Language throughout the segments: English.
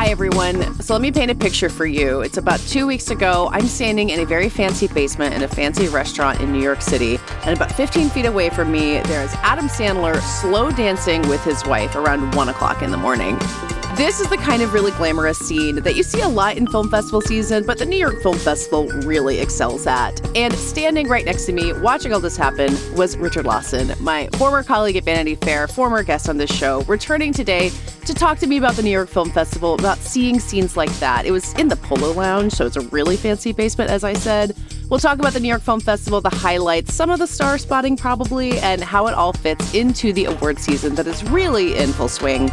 Hi, everyone. So let me paint a picture for you. It's about 2 weeks ago. I'm standing in a very fancy basement in a fancy restaurant in New York City. And about 15 feet away from me, there's Adam Sandler slow dancing with his wife around 1 o'clock in the morning. This is the kind of really glamorous scene that you see a lot in film festival season, but the New York Film Festival really excels at. And standing right next to me, watching all this happen, was Richard Lawson, my former colleague at Vanity Fair, former guest on this show, returning today to talk to me about the New York Film Festival, about seeing scenes like that. It was in the Polo Lounge, so it's a really fancy basement, as I said. We'll talk about the New York Film Festival, the highlights, some of the star spotting probably, and how it all fits into the award season that is really in full swing.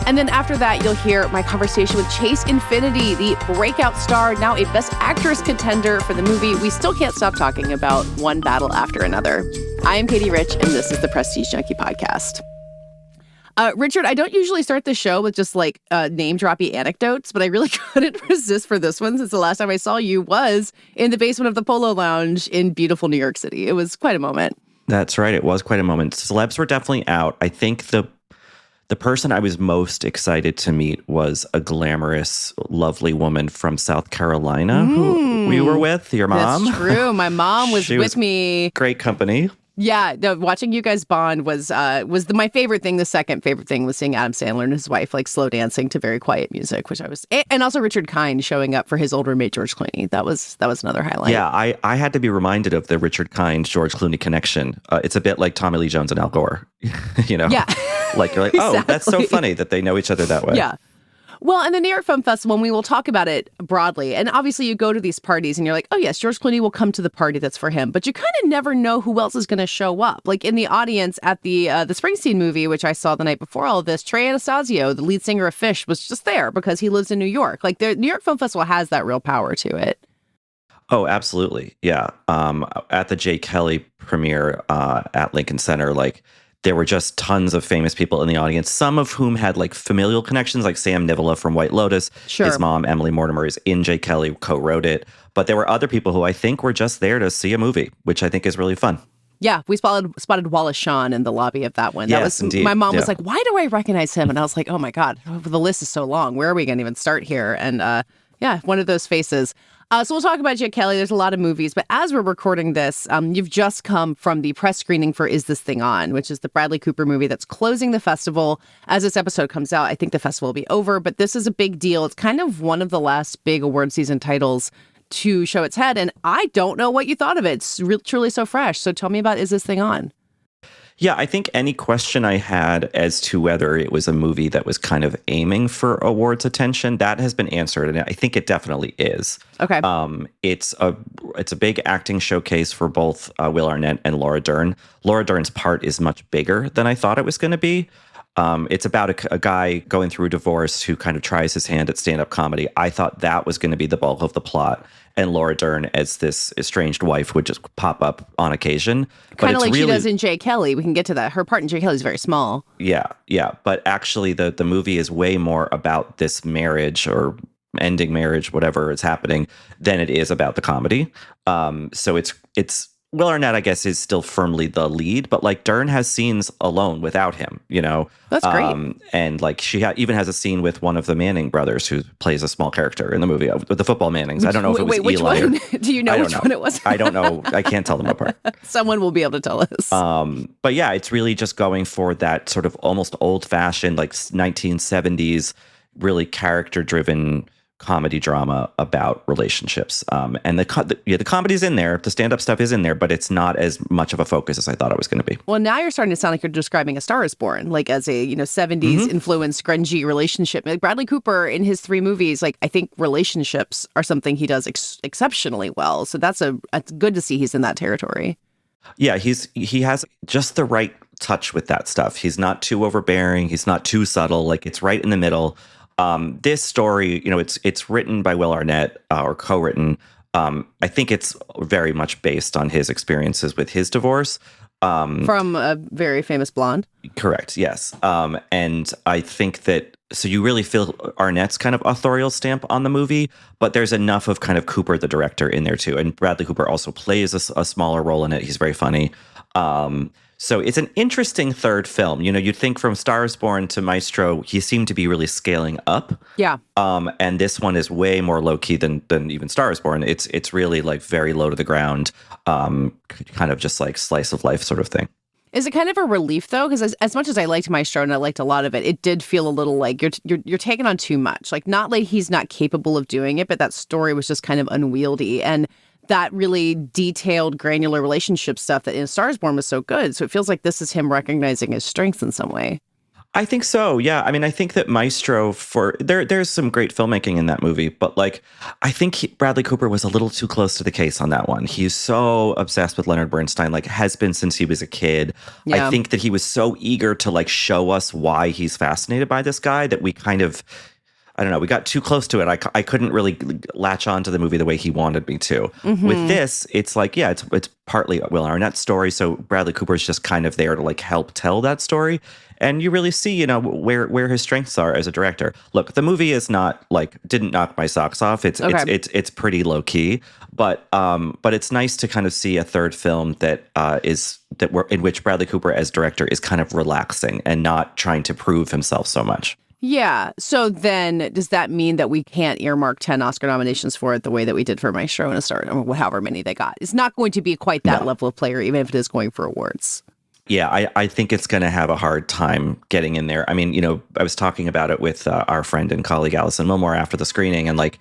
And then after that, you'll hear my conversation with Chase Infiniti, the breakout star, now a Best Actress contender for the movie We Still Can't Stop Talking About, One Battle After Another. I am Katey Rich, and this is the Prestige Junkie Podcast. Richard, I don't usually start the show with just name-droppy anecdotes, but I really couldn't resist for this one since the last time I saw you was in the basement of the Polo Lounge in beautiful New York City. It was quite a moment. That's right. It was quite a moment. Celebs were definitely out. I think the person I was most excited to meet was a glamorous, lovely woman from South Carolina who we were with, your mom. That's true. My mom was with me. Great company. Yeah, watching you guys bond was my favorite thing. The second favorite thing was seeing Adam Sandler and his wife slow dancing to very quiet music, and also Richard Kind showing up for his old roommate George Clooney. That was another highlight. Yeah, I had to be reminded of the Richard Kind George Clooney connection. It's a bit like Tommy Lee Jones and Al Gore, Yeah, like you're like, oh, exactly. That's so funny that they know each other that way. Yeah. Well, and the New York Film Festival, and we will talk about it broadly. And obviously you go to these parties and you're like, oh, yes, George Clooney will come to the party that's for him. But you kind of never know who else is going to show up. Like in the audience at the Springsteen movie, which I saw the night before all of this, Trey Anastasio, the lead singer of Phish, was just there because he lives in New York. Like the New York Film Festival has that real power to it. Oh, absolutely. Yeah. At the Jay Kelly premiere at Lincoln Center, there were just tons of famous people in the audience, some of whom had familial connections, like Sam Nivola from White Lotus. Sure. His mom, Emily Mortimer, is in Jay Kelly, co-wrote it. But there were other people who I think were just there to see a movie, which I think is really fun. Yeah, we spotted Wallace Shawn in the lobby of that one. Yes, indeed. My mom was like, why do I recognize him? And I was like, oh my God, the list is so long. Where are we going to even start here? And one of those faces. So we'll talk about Jay Kelly. There's a lot of movies. But as we're recording this, you've just come from the press screening for Is This Thing On?, which is the Bradley Cooper movie that's closing the festival. As this episode comes out, I think the festival will be over. But this is a big deal. It's kind of one of the last big award season titles to show its head. And I don't know what you thought of it. It's truly so fresh. So tell me about Is This Thing On? Yeah, I think any question I had as to whether it was a movie that was kind of aiming for awards attention, that has been answered, and I think it definitely is. Okay. It's a big acting showcase for both Will Arnett and Laura Dern. Laura Dern's part is much bigger than I thought it was going to be. It's about a guy going through a divorce who kind of tries his hand at stand-up comedy. I thought that was going to be the bulk of the plot. And Laura Dern as this estranged wife would just pop up on occasion. Kind of like she does in Jay Kelly. We can get to that. Her part in Jay Kelly is very small. Yeah. But actually the movie is way more about this marriage or ending marriage, whatever is happening, than it is about the comedy. So it's Will Arnett, I guess, is still firmly the lead, but Dern has scenes alone without him, That's great. And she even has a scene with one of the Manning brothers who plays a small character in the movie with the football Mannings. I don't know if it was which Eli. One? Do you know which one it was? I don't know. I can't tell them apart. Someone will be able to tell us. But yeah, it's really just going for that sort of almost old-fashioned, 1970s, really character-driven comedy drama about relationships. And the comedy's in there, the stand-up stuff is in there, but it's not as much of a focus as I thought it was going to be. Well, now you're starting to sound like you're describing A Star Is Born, as a 70s influenced grungy relationship. Bradley Cooper in his 3 movies, I think relationships are something he does exceptionally well. So that's good to see he's in that territory. Yeah, he has just the right touch with that stuff. He's not too overbearing. He's not too subtle. It's right in the middle. This story, it's written by Will Arnett or co-written. I think it's very much based on his experiences with his divorce. From a very famous blonde. Correct. Yes. And I think that, so you really feel Arnett's kind of authorial stamp on the movie, but there's enough of kind of Cooper, the director, in there too. And Bradley Cooper also plays a smaller role in it. He's very funny. So it's an interesting third film. You know, you'd think from Stars Born to Maestro, he seemed to be really scaling up. Yeah. And this one is way more low key than even Stars Born. It's really like very low to the ground, kind of just like slice of life sort of thing. Is it kind of a relief though? Because as much as I liked Maestro and I liked a lot of it, it did feel a little like you're taking on too much. Like not like he's not capable of doing it, but that story was just kind of unwieldy. And that really detailed, granular relationship stuff that in Stars Born was so good. So it feels like this is him recognizing his strengths in some way. I think so. Yeah. I mean, I think that Maestro there's some great filmmaking in that movie, but like, I think Bradley Cooper was a little too close to the case on that one. He's so obsessed with Leonard Bernstein, like has been since he was a kid. Yeah. I think that he was so eager to like show us why he's fascinated by this guy that we kind of, I don't know, we got too close to it. I couldn't really latch on to the movie the way he wanted me to. Mm-hmm. With this, it's like, yeah, it's partly Will Arnett's story. So Bradley Cooper's just kind of there to like help tell that story. And you really see, you know, where his strengths are as a director. Look, the movie is not like didn't knock my socks off. It's pretty low key, but it's nice to kind of see a third film in which Bradley Cooper as director is kind of relaxing and not trying to prove himself so much. Yeah. So then does that mean that we can't earmark 10 Oscar nominations for it the way that we did for Maestro and a Star, or however many they got? It's not going to be quite that level of player, even if it is going for awards. Yeah, I think it's going to have a hard time getting in there. I mean, you know, I was talking about it with our friend and colleague Allison Wilmore after the screening, and like,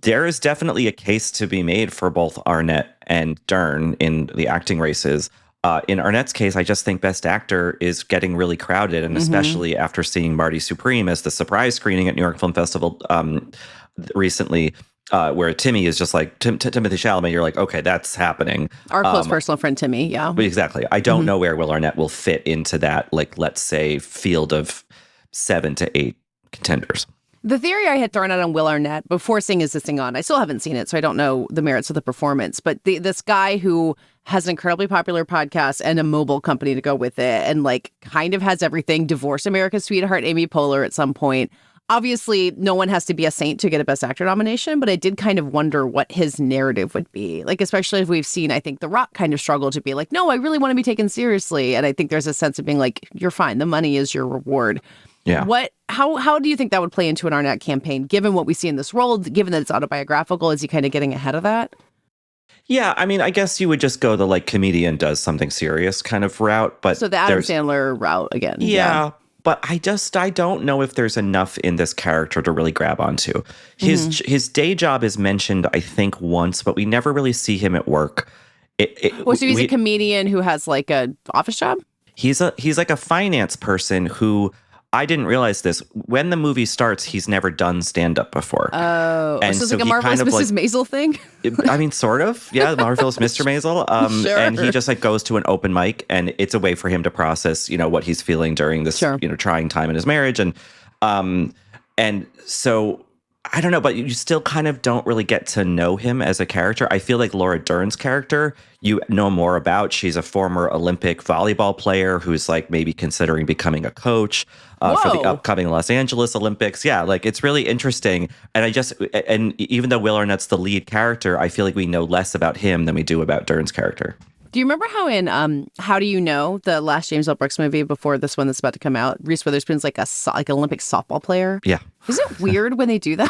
there is definitely a case to be made for both Arnett and Dern in the acting races. In Arnett's case, I just think Best Actor is getting really crowded, and especially after seeing Marty Supreme as the surprise screening at New York Film Festival recently, where Timmy is just like Timothy Chalamet. You're like, okay, that's happening. Our close personal friend Timmy, yeah. Exactly. I don't know where Will Arnett will fit into that, like, let's say, field of 7 to 8 contenders. The theory I had thrown out on Will Arnett before seeing Is This Thing On, I still haven't seen it, so I don't know the merits of the performance, but this guy who has an incredibly popular podcast and a mobile company to go with it, and like kind of has everything, divorced America's sweetheart Amy Poehler at some point. Obviously, no one has to be a saint to get a Best Actor nomination, but I did kind of wonder what his narrative would be. Like, especially if we've seen, I think, The Rock kind of struggle to be like, no, I really want to be taken seriously. And I think there's a sense of being like, you're fine. The money is your reward. Yeah. How do you think that would play into an Arnett campaign, given what we see in this role, given that it's autobiographical? Is he kind of getting ahead of that? Yeah, I mean, I guess you would just go the like comedian does something serious kind of route. But so the Adam Sandler route again. Yeah. But I don't know if there's enough in this character to really grab onto. His day job is mentioned, I think, once, but we never really see him at work. So he's a comedian who has like a office job? He's like a finance person who, I didn't realize this. When the movie starts, he's never done stand-up before. Oh, and so it's like a Marvelous Mrs. Maisel thing? I mean, sort of. Yeah, Marvelous Mr. Maisel. Sure. And he just like goes to an open mic, and it's a way for him to process, you know, what he's feeling during this, trying time in his marriage. And so I don't know, but you still kind of don't really get to know him as a character. I feel like Laura Dern's character, you know more about. She's a former Olympic volleyball player who's like maybe considering becoming a coach for the upcoming Los Angeles Olympics. Yeah, like it's really interesting. And even though Will Arnett's the lead character, I feel like we know less about him than we do about Dern's character. Do you remember how in How Do You Know, the last James L. Brooks movie before this one that's about to come out, Reese Witherspoon's like an Olympic softball player? Yeah. Is it weird when they do that?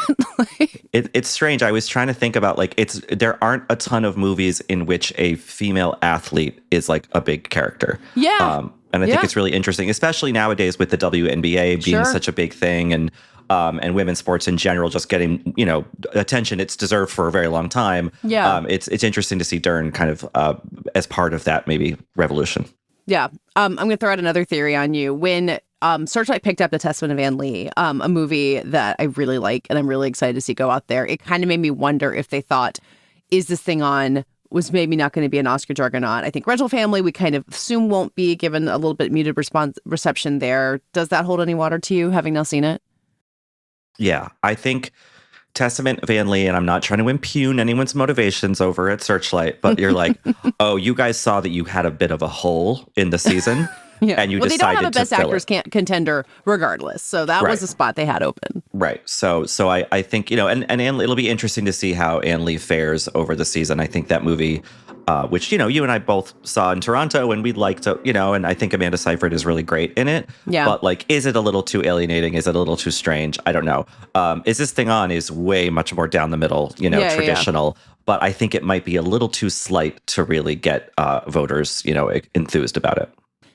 It's strange. I was trying to think about like there aren't a ton of movies in which a female athlete is like a big character. Yeah. And I think it's really interesting, especially nowadays with the WNBA being such a big thing and women's sports in general just getting, you know, attention it's deserved for a very long time. Yeah. It's interesting to see Dern kind of as part of that maybe revolution. Yeah. I'm going to throw out another theory on you. When Searchlight picked up The Testament of Anne Lee, a movie that I really like and I'm really excited to see go out there, it kind of made me wonder if they thought, Is This Thing On was maybe not going to be an Oscar juggernaut. I think Rental Family, we kind of assume won't be, given a little bit muted reception there. Does that hold any water to you, having now seen it? Yeah, I think Testament of Anne Lee, and I'm not trying to impugn anyone's motivations over at Searchlight, but you're like, oh, you guys saw that you had a bit of a hole in the season. Yeah. And you they decided don't have a Best to fill Actors contender regardless. So that was a spot they had open. Right. So I think, you know, and Anne Lee, it'll be interesting to see how Anne Lee fares over the season. I think that movie which, you and I both saw in Toronto, and we'd like to, and I think Amanda Seyfried is really great in it. Yeah. But like, is it a little too alienating? Is it a little too strange? I don't know. Is This Thing On is way much more down the middle, traditional. Yeah. But I think it might be a little too slight to really get voters, enthused about it.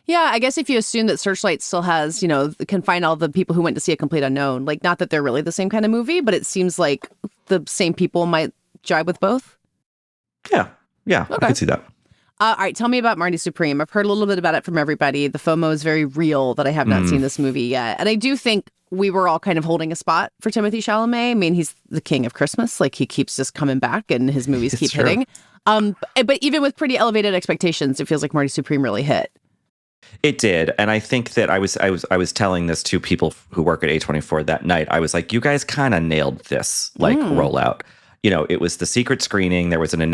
Yeah, I guess if you assume that Searchlight still has, can find all the people who went to see A Complete Unknown, like, not that they're really the same kind of movie, but it seems like the same people might jive with both. Yeah, okay. I could see that. All right, tell me about Marty Supreme. I've heard a little bit about it from everybody. The FOMO is very real that I have not seen this movie yet. And I do think we were all kind of holding a spot for Timothée Chalamet. I mean, he's the king of Christmas. Like, he keeps just coming back and his movies keep hitting. But even with pretty elevated expectations, it feels like Marty Supreme really hit. It did. And I think that I was telling this to people who work at A24 that night. I was like, you guys kind of nailed this, rollout. It was the secret screening. There was an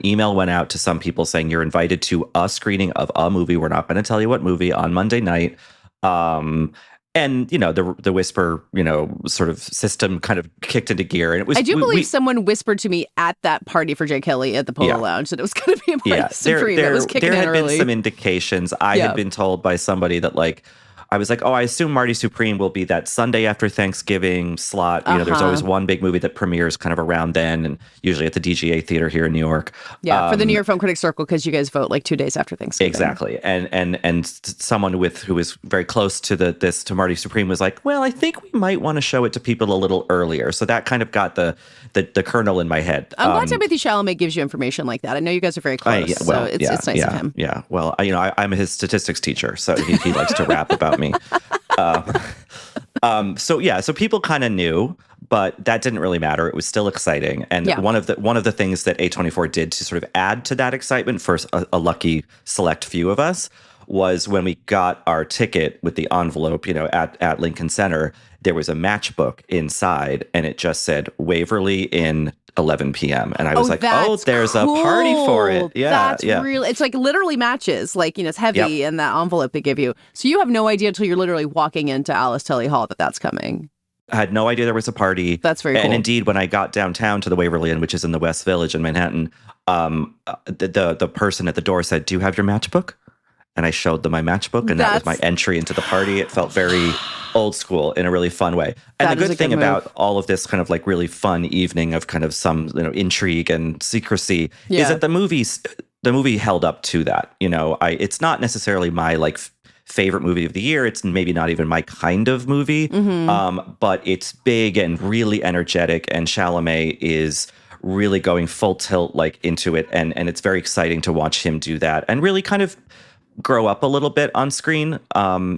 email went out to some people saying, you're invited to a screening of a movie. We're not going to tell you what movie on Monday night. And, the whisper, sort of system kind of kicked into gear. And it was. I do believe someone whispered to me at that party for Jay Kelly at the Polo Lounge that it was going to be a Marty Supreme. It was kicking in early. There had been some indications. I had been told by somebody that, like, I was like, I assume Marty Supreme will be that Sunday after Thanksgiving slot. There's always one big movie that premieres kind of around then, and usually at the DGA Theater here in New York. Yeah, for the New York Film Critics Circle, because you guys vote like 2 days after Thanksgiving. Exactly, and someone who was very close to Marty Supreme was like, well, I think we might want to show it to people a little earlier. So that kind of got the kernel in my head. I'm glad Timothée Chalamet gives you information like that. I know you guys are very close, so it's nice of him. Yeah, well, I'm his statistics teacher, so he likes to rap about me. So people kind of knew, but that didn't really matter. It was still exciting. And one of the things that A24 did to sort of add to that excitement for a lucky select few of us was when we got our ticket with the envelope, at Lincoln Center, there was a matchbook inside and it just said Waverly in 11 p.m. And I was like, there's cool. a party for it. Yeah. That's really, it's like literally matches. Like, it's heavy in that envelope they give you. So you have no idea until you're literally walking into Alice Tully Hall that that's coming. I had no idea there was a party. That's very cool. And indeed, when I got downtown to the Waverly Inn, which is in the West Village in Manhattan, the person at the door said, do you have your matchbook? And I showed them my matchbook, and that was my entry into the party. It felt very old school in a really fun way. And the good thing about all of this kind of like really fun evening of kind of some intrigue and secrecy is that the movie held up to that. It's not necessarily my like favorite movie of the year. It's maybe not even my kind of movie, but it's big and really energetic, and Chalamet is really going full tilt like into it, and it's very exciting to watch him do that and really kind of grow up a little bit on screen.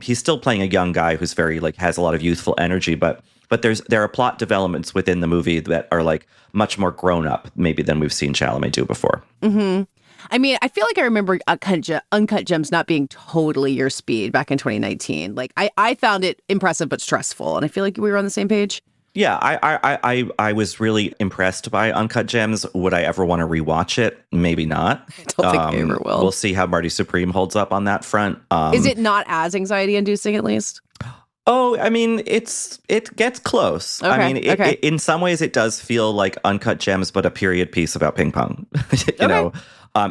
He's still playing a young guy who's very like has a lot of youthful energy, but there are plot developments within the movie that are like much more grown up maybe than we've seen Chalamet do before. I mean, I feel like I remember Uncut Gems not being totally your speed back in 2019. Like I found it impressive but stressful, and I feel like we were on the same page. Yeah, I was really impressed by Uncut Gems. Would I ever want to rewatch it? Maybe not. I don't think I ever will. We'll see how Marty Supreme holds up on that front. Is it not as anxiety-inducing, at least? Oh, I mean, it gets close. Okay, I mean, in some ways, it does feel like Uncut Gems, but a period piece about ping pong.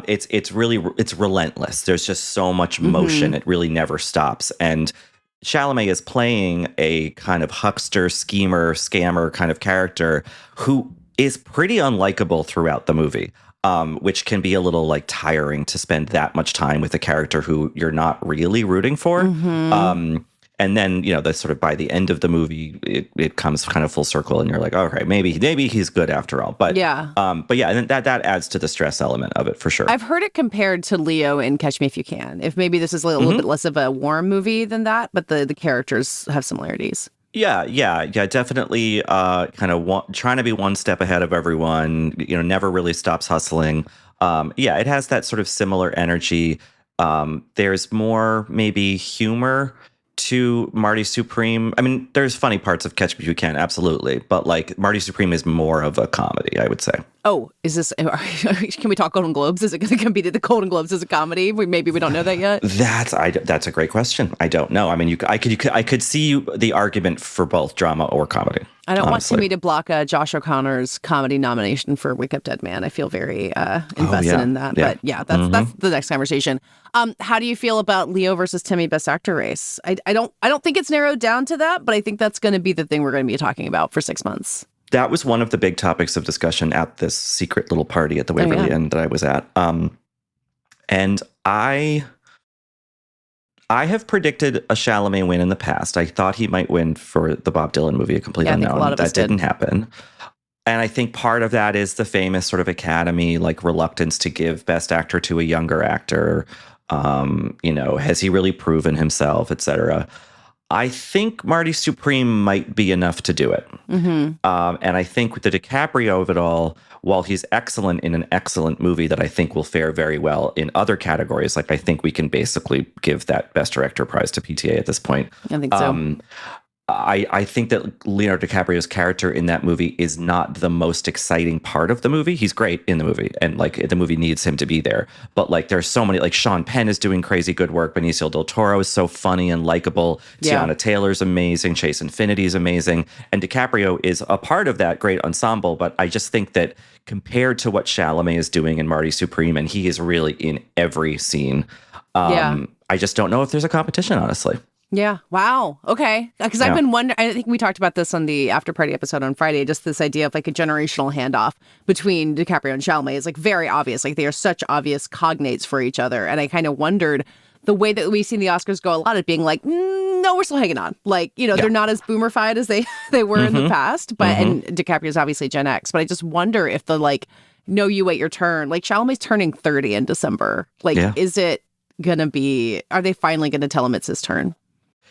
It's relentless. There's just so much motion. It really never stops. And Chalamet is playing a kind of huckster, schemer, scammer kind of character who is pretty unlikable throughout the movie, which can be a little like tiring to spend that much time with a character who you're not really rooting for. And then, the sort of by the end of the movie, it comes kind of full circle, and you're like, okay, maybe he's good after all. But and then that adds to the stress element of it for sure. I've heard it compared to Leo in Catch Me If You Can. If maybe this is a little bit less of a warm movie than that, but the characters have similarities. Yeah, definitely. Kind of trying to be one step ahead of everyone. Never really stops hustling. It has that sort of similar energy. There's more maybe humor to Marty Supreme. I mean, there's funny parts of Catch Me If You Can, absolutely, but like Marty Supreme is more of a comedy, I would say. Oh, is this? Can we talk Golden Globes? Is it going to compete at the Golden Globes as a comedy? Maybe we don't know that yet. That's a great question. I don't know. I mean, I could see the argument for both drama or comedy. I don't honestly. want Timmy to block Josh O'Connor's comedy nomination for Wake Up Dead Man. I feel very invested in that. Yeah. But yeah, that's the next conversation. How do you feel about Leo versus Timmy Best Actor race? I don't think it's narrowed down to that, but I think that's going to be the thing we're going to be talking about for 6 months. That was one of the big topics of discussion at this secret little party at the Waverly Inn that I was at. And I have predicted a Chalamet win in the past. I thought he might win for the Bob Dylan movie, A Complete Unknown. That didn't happen. And I think part of that is the famous sort of Academy like reluctance to give Best Actor to a younger actor. Has he really proven himself, et cetera? I think Marty Supreme might be enough to do it. Mm-hmm. And I think the DiCaprio of it all, while he's excellent in an excellent movie that I think will fare very well in other categories, like I think we can basically give that Best Director prize to PTA at this point. I think so. I think that Leonardo DiCaprio's character in that movie is not the most exciting part of the movie. He's great in the movie, and like the movie needs him to be there. But like there's so many, like Sean Penn is doing crazy good work. Benicio del Toro is so funny and likable. Yeah. Tiana Taylor's amazing. Chase Infiniti is amazing. And DiCaprio is a part of that great ensemble. But I just think that compared to what Chalamet is doing in Marty Supreme, and he is really in every scene, I just don't know if there's a competition, honestly. Yeah. Wow. Okay. Because I've been wondering, I think we talked about this on the after party episode on Friday, just this idea of like a generational handoff between DiCaprio and Chalamet is like very obvious. Like they are such obvious cognates for each other. And I kind of wondered the way that we've seen the Oscars go a lot at being like, no, we're still hanging on. Like, they're not as boomerfied as they were in the past. But and DiCaprio's obviously Gen X. But I just wonder if the like, no, you wait your turn. Like Chalamet's turning 30 in December. Like, is it going to be, are they finally going to tell him it's his turn?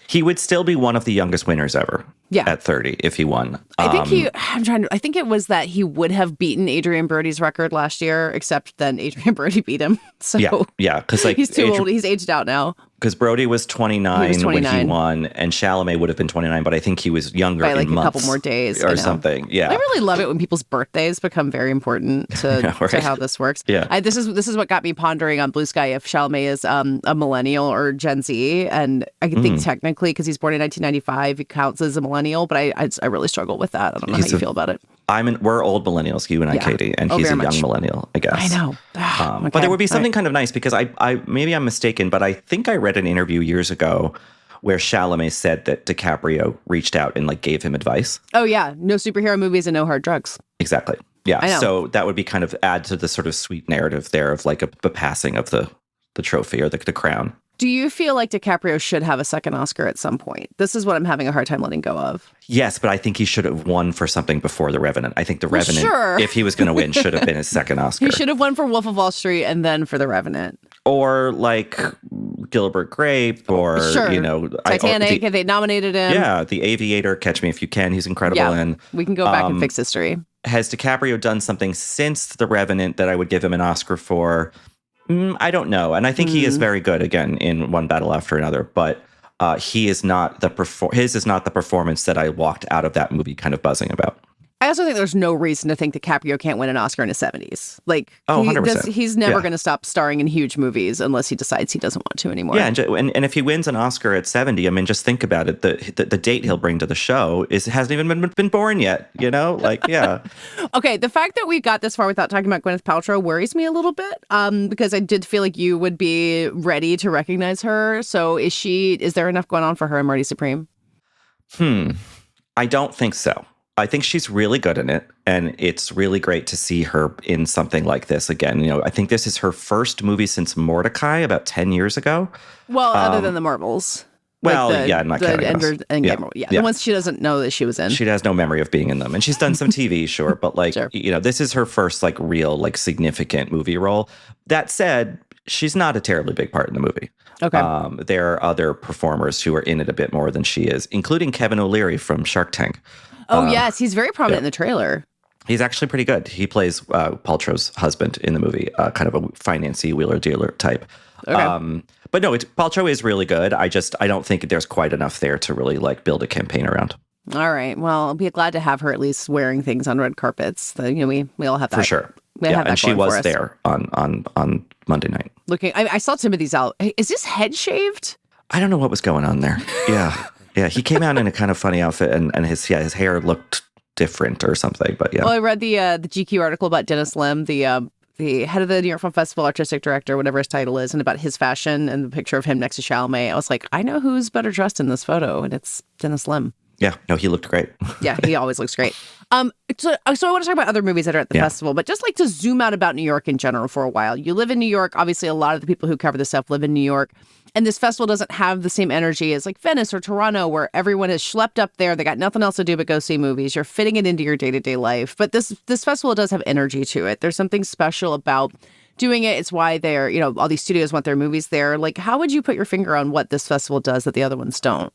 He would still be one of the youngest winners ever. At 30, if he won. I think it was that he would have beaten Adrian Brody's record last year, except then Adrian Brody beat him. So because like he's too old. He's aged out now. Because Brody was 29 when he won, and Chalamet would have been 29, but I think he was younger by like in a couple more days or something. Yeah, I really love it when people's birthdays become very important to how this works. Yeah, this is what got me pondering on Blue Sky if Chalamet is a millennial or Gen Z, and I think technically because he's born in 1995, he counts as a millennial, but I really struggle with that. I don't know how you feel about it. We're old millennials, you and I, Katey, and he's a young millennial, I guess. I know. But there would be something kind of nice because I maybe I'm mistaken, but I think I read an interview years ago where Chalamet said that DiCaprio reached out and like gave him advice. Oh yeah, no superhero movies and no hard drugs. Exactly. Yeah. So that would be kind of add to the sort of sweet narrative there of like the passing of the trophy or the crown. Do you feel like DiCaprio should have a second Oscar at some point? This is what I'm having a hard time letting go of. Yes, but I think he should have won for something before The Revenant. I think The Revenant, if he was going to win, should have been his second Oscar. He should have won for Wolf of Wall Street and then for The Revenant. Or like Gilbert Grape or, Titanic, if they nominated him. Yeah, The Aviator, Catch Me If You Can. He's incredible in. We can go back and fix history. Has DiCaprio done something since The Revenant that I would give him an Oscar for? I don't know. And I think he is very good, again, in One Battle After Another. But he is not his is not the performance that I walked out of that movie kind of buzzing about. I also think there's no reason to think DiCaprio can't win an Oscar in his 70s. Like, 100%. He's never going to stop starring in huge movies unless he decides he doesn't want to anymore. Yeah, and if he wins an Oscar at 70, I mean, just think about it. The date he'll bring to the show hasn't even been born yet, Like, yeah. Okay, the fact that we got this far without talking about Gwyneth Paltrow worries me a little bit because I did feel like you would be ready to recognize her. So is there enough going on for her in Marty Supreme? I don't think so. I think she's really good in it, and it's really great to see her in something like this again. I think this is her first movie since Mordecai about 10 years ago. Well, other than the Marvels. Well, I'm not counting those. The ones she doesn't know that she was in. She has no memory of being in them, and she's done some TV, sure, but this is her first like real like significant movie role. That said, she's not a terribly big part in the movie. Okay. There are other performers who are in it a bit more than she is, including Kevin O'Leary from Shark Tank. Oh, yes. He's very prominent in the trailer. He's actually pretty good. He plays Paltrow's husband in the movie, kind of a financy wheeler-dealer type. Okay. But no, Paltrow is really good. I don't think there's quite enough there to really like build a campaign around. All right. Well, I'll be glad to have her at least wearing things on red carpets. We all have that. For sure. We have that and she going for was us. there on Monday night. I saw Timothy's out. Hey, is this head shaved? I don't know what was going on there. Yeah. Yeah. He came out in a kind of funny outfit and his hair looked different or something. But yeah. Well, I read the GQ article about Dennis Lim, the head of the New York Film Festival, artistic director, whatever his title is, and about his fashion and the picture of him next to Chalamet. I was like, I know who's better dressed in this photo, and it's Dennis Lim. Yeah, no, he looked great. Yeah, he always looks great. So I want to talk about other movies that are at the festival, but just like to zoom out about New York in general for a while. You live in New York. Obviously, a lot of the people who cover this stuff live in New York. And this festival doesn't have the same energy as like Venice or Toronto, where everyone is schlepped up there. They got nothing else to do but go see movies. You're fitting it into your day-to-day life. But this festival does have energy to it. There's something special about doing it. It's why they're, all these studios want their movies there. Like, how would you put your finger on what this festival does that the other ones don't?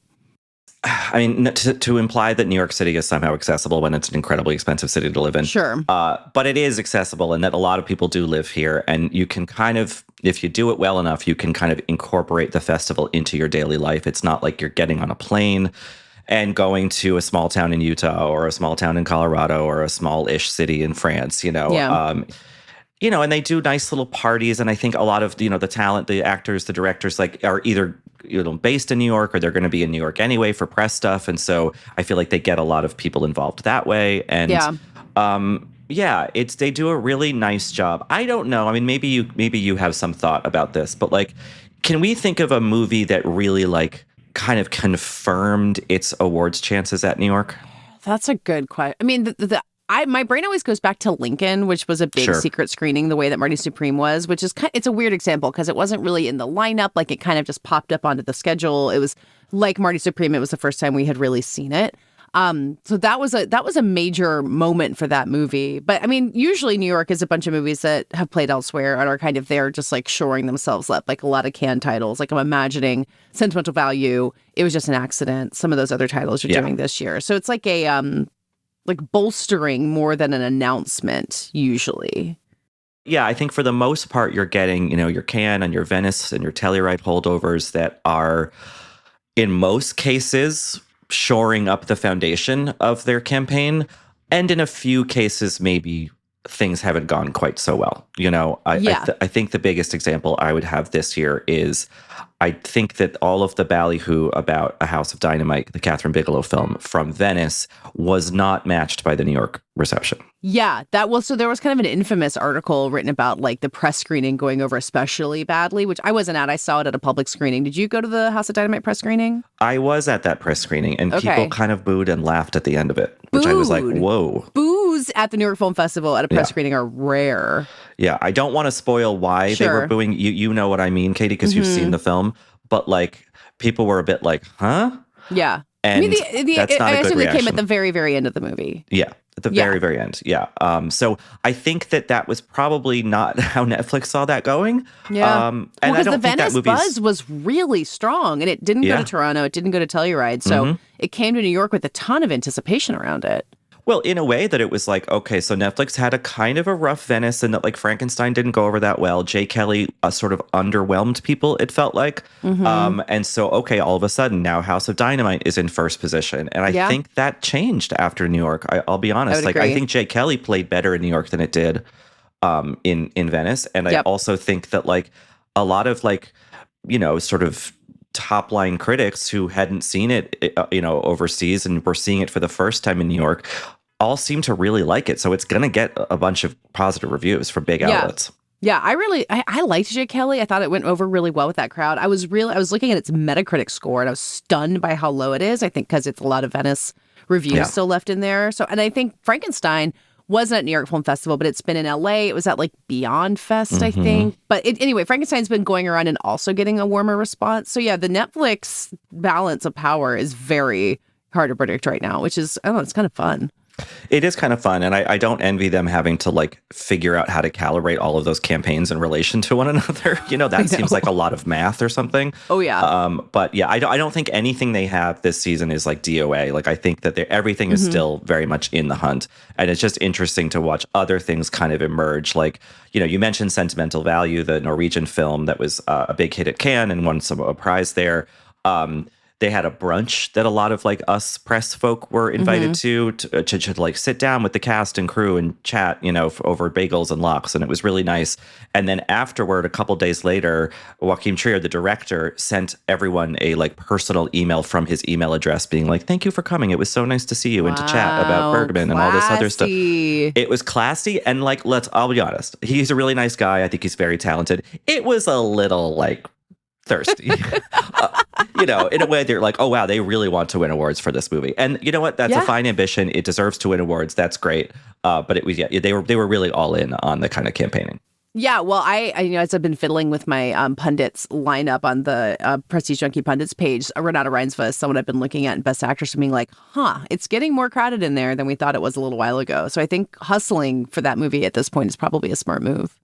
I mean, to imply that New York City is somehow accessible when it's an incredibly expensive city to live in. Sure. But it is accessible, and that a lot of people do live here. And you can kind of, if you do it well enough, you can kind of incorporate the festival into your daily life. It's not like you're getting on a plane and going to a small town in Utah or a small town in Colorado or a small-ish city in France, Yeah. And they do nice little parties. And I think a lot of, the talent, the actors, the directors, are either, based in New York or they're going to be in New York anyway for press stuff. And so I feel like they get a lot of people involved that way. And they do a really nice job. I don't know. I mean, maybe you have some thought about this, but can we think of a movie that really kind of confirmed its awards chances at New York? That's a good question. I mean, my brain always goes back to Lincoln, which was a big secret screening, the way that Marty Supreme was, which is it's a weird example because it wasn't really in the lineup. Like, it kind of just popped up onto the schedule. It was like Marty Supreme. It was the first time we had really seen it. So that was a major moment for that movie. But I mean, usually New York is a bunch of movies that have played elsewhere and are kind of there just shoring themselves up, like a lot of Cannes titles. Like, I'm imagining Sentimental Value. It was just an accident. Some of those other titles you're doing this year. So it's like a bolstering more than an announcement usually. Yeah, I think for the most part, you're getting, your Cannes and your Venice and your Telluride holdovers that are, in most cases, shoring up the foundation of their campaign. And in a few cases, maybe things haven't gone quite so well. I think the biggest example I would have this year is I think that all of the ballyhoo about A House of Dynamite, the Catherine Bigelow film from Venice, was not matched by the New York reception. Yeah, so there was kind of an infamous article written about the press screening going over especially badly, which I wasn't at. I saw it at a public screening. Did you go to the House of Dynamite press screening? I was at that press screening, and people kind of booed and laughed at the end of it, which I was like, whoa. Boos at the New York Film Festival at a press screening are rare. Yeah, I don't want to spoil why they were booing. You know what I mean, Katey, because you've seen the film. But people were a bit huh? Yeah. And that's not a good reaction. They came at the very, very end of the movie. Yeah. At the very, very end. Yeah. So I think that was probably not how Netflix saw that going. Yeah. And I don't the think Venice that buzz was really strong, and it didn't go to Toronto. It didn't go to Telluride. So it came to New York with a ton of anticipation around it. Well, in a way that it was okay, so Netflix had a kind of a rough Venice, and that Frankenstein didn't go over that well. Jay Kelly sort of underwhelmed people, it felt like. And so, all of a sudden now House of Dynamite is in first position. And I think that changed after New York. I'll be honest. I think Jay Kelly played better in New York than it did in Venice. And I also think that a lot of sort of top line critics who hadn't seen it, overseas and were seeing it for the first time in New York, all seem to really like it. So it's going to get a bunch of positive reviews from big outlets. Yeah, I liked Jay Kelly. I thought it went over really well with that crowd. I was looking at its Metacritic score, and I was stunned by how low it is. I think because it's a lot of Venice reviews still left in there. So, and I think Frankenstein wasn't at New York Film Festival, but it's been in LA. It was at Beyond Fest, I think. But anyway, Frankenstein's been going around and also getting a warmer response. So yeah, the Netflix balance of power is very hard to predict right now, which is, I don't know, it's kind of fun. It is kind of fun, and I don't envy them having to figure out how to calibrate all of those campaigns in relation to one another. That seems like a lot of math or something. Oh yeah. But yeah, I don't think anything they have this season is DOA. I think that everything is still very much in the hunt, and it's just interesting to watch other things kind of emerge. You mentioned Sentimental Value, the Norwegian film that was a big hit at Cannes and won a prize there. They had a brunch that a lot of like us press folk were invited to like sit down with the cast and crew and chat, over bagels and lox. And it was really nice. And then afterward, a couple days later, Joachim Trier, the director, sent everyone a like personal email from his email address being like, thank you for coming. It was so nice to see you and to chat about Bergman and all this other stuff. It was classy. And like, I'll be honest, he's a really nice guy. I think he's very talented. It was a little like thirsty, in a way they're like, oh, wow, they really want to win awards for this movie. And you know what? That's a fine ambition. It deserves to win awards. That's great. But it was, they were really all in on the kind of campaigning. Yeah, well, I as I've been fiddling with my pundits lineup on the Prestige Junkie Pundits page, Renata Reinsva is someone I've been looking at in Best Actress and being like, it's getting more crowded in there than we thought it was a little while ago. So I think hustling for that movie at this point is probably a smart move.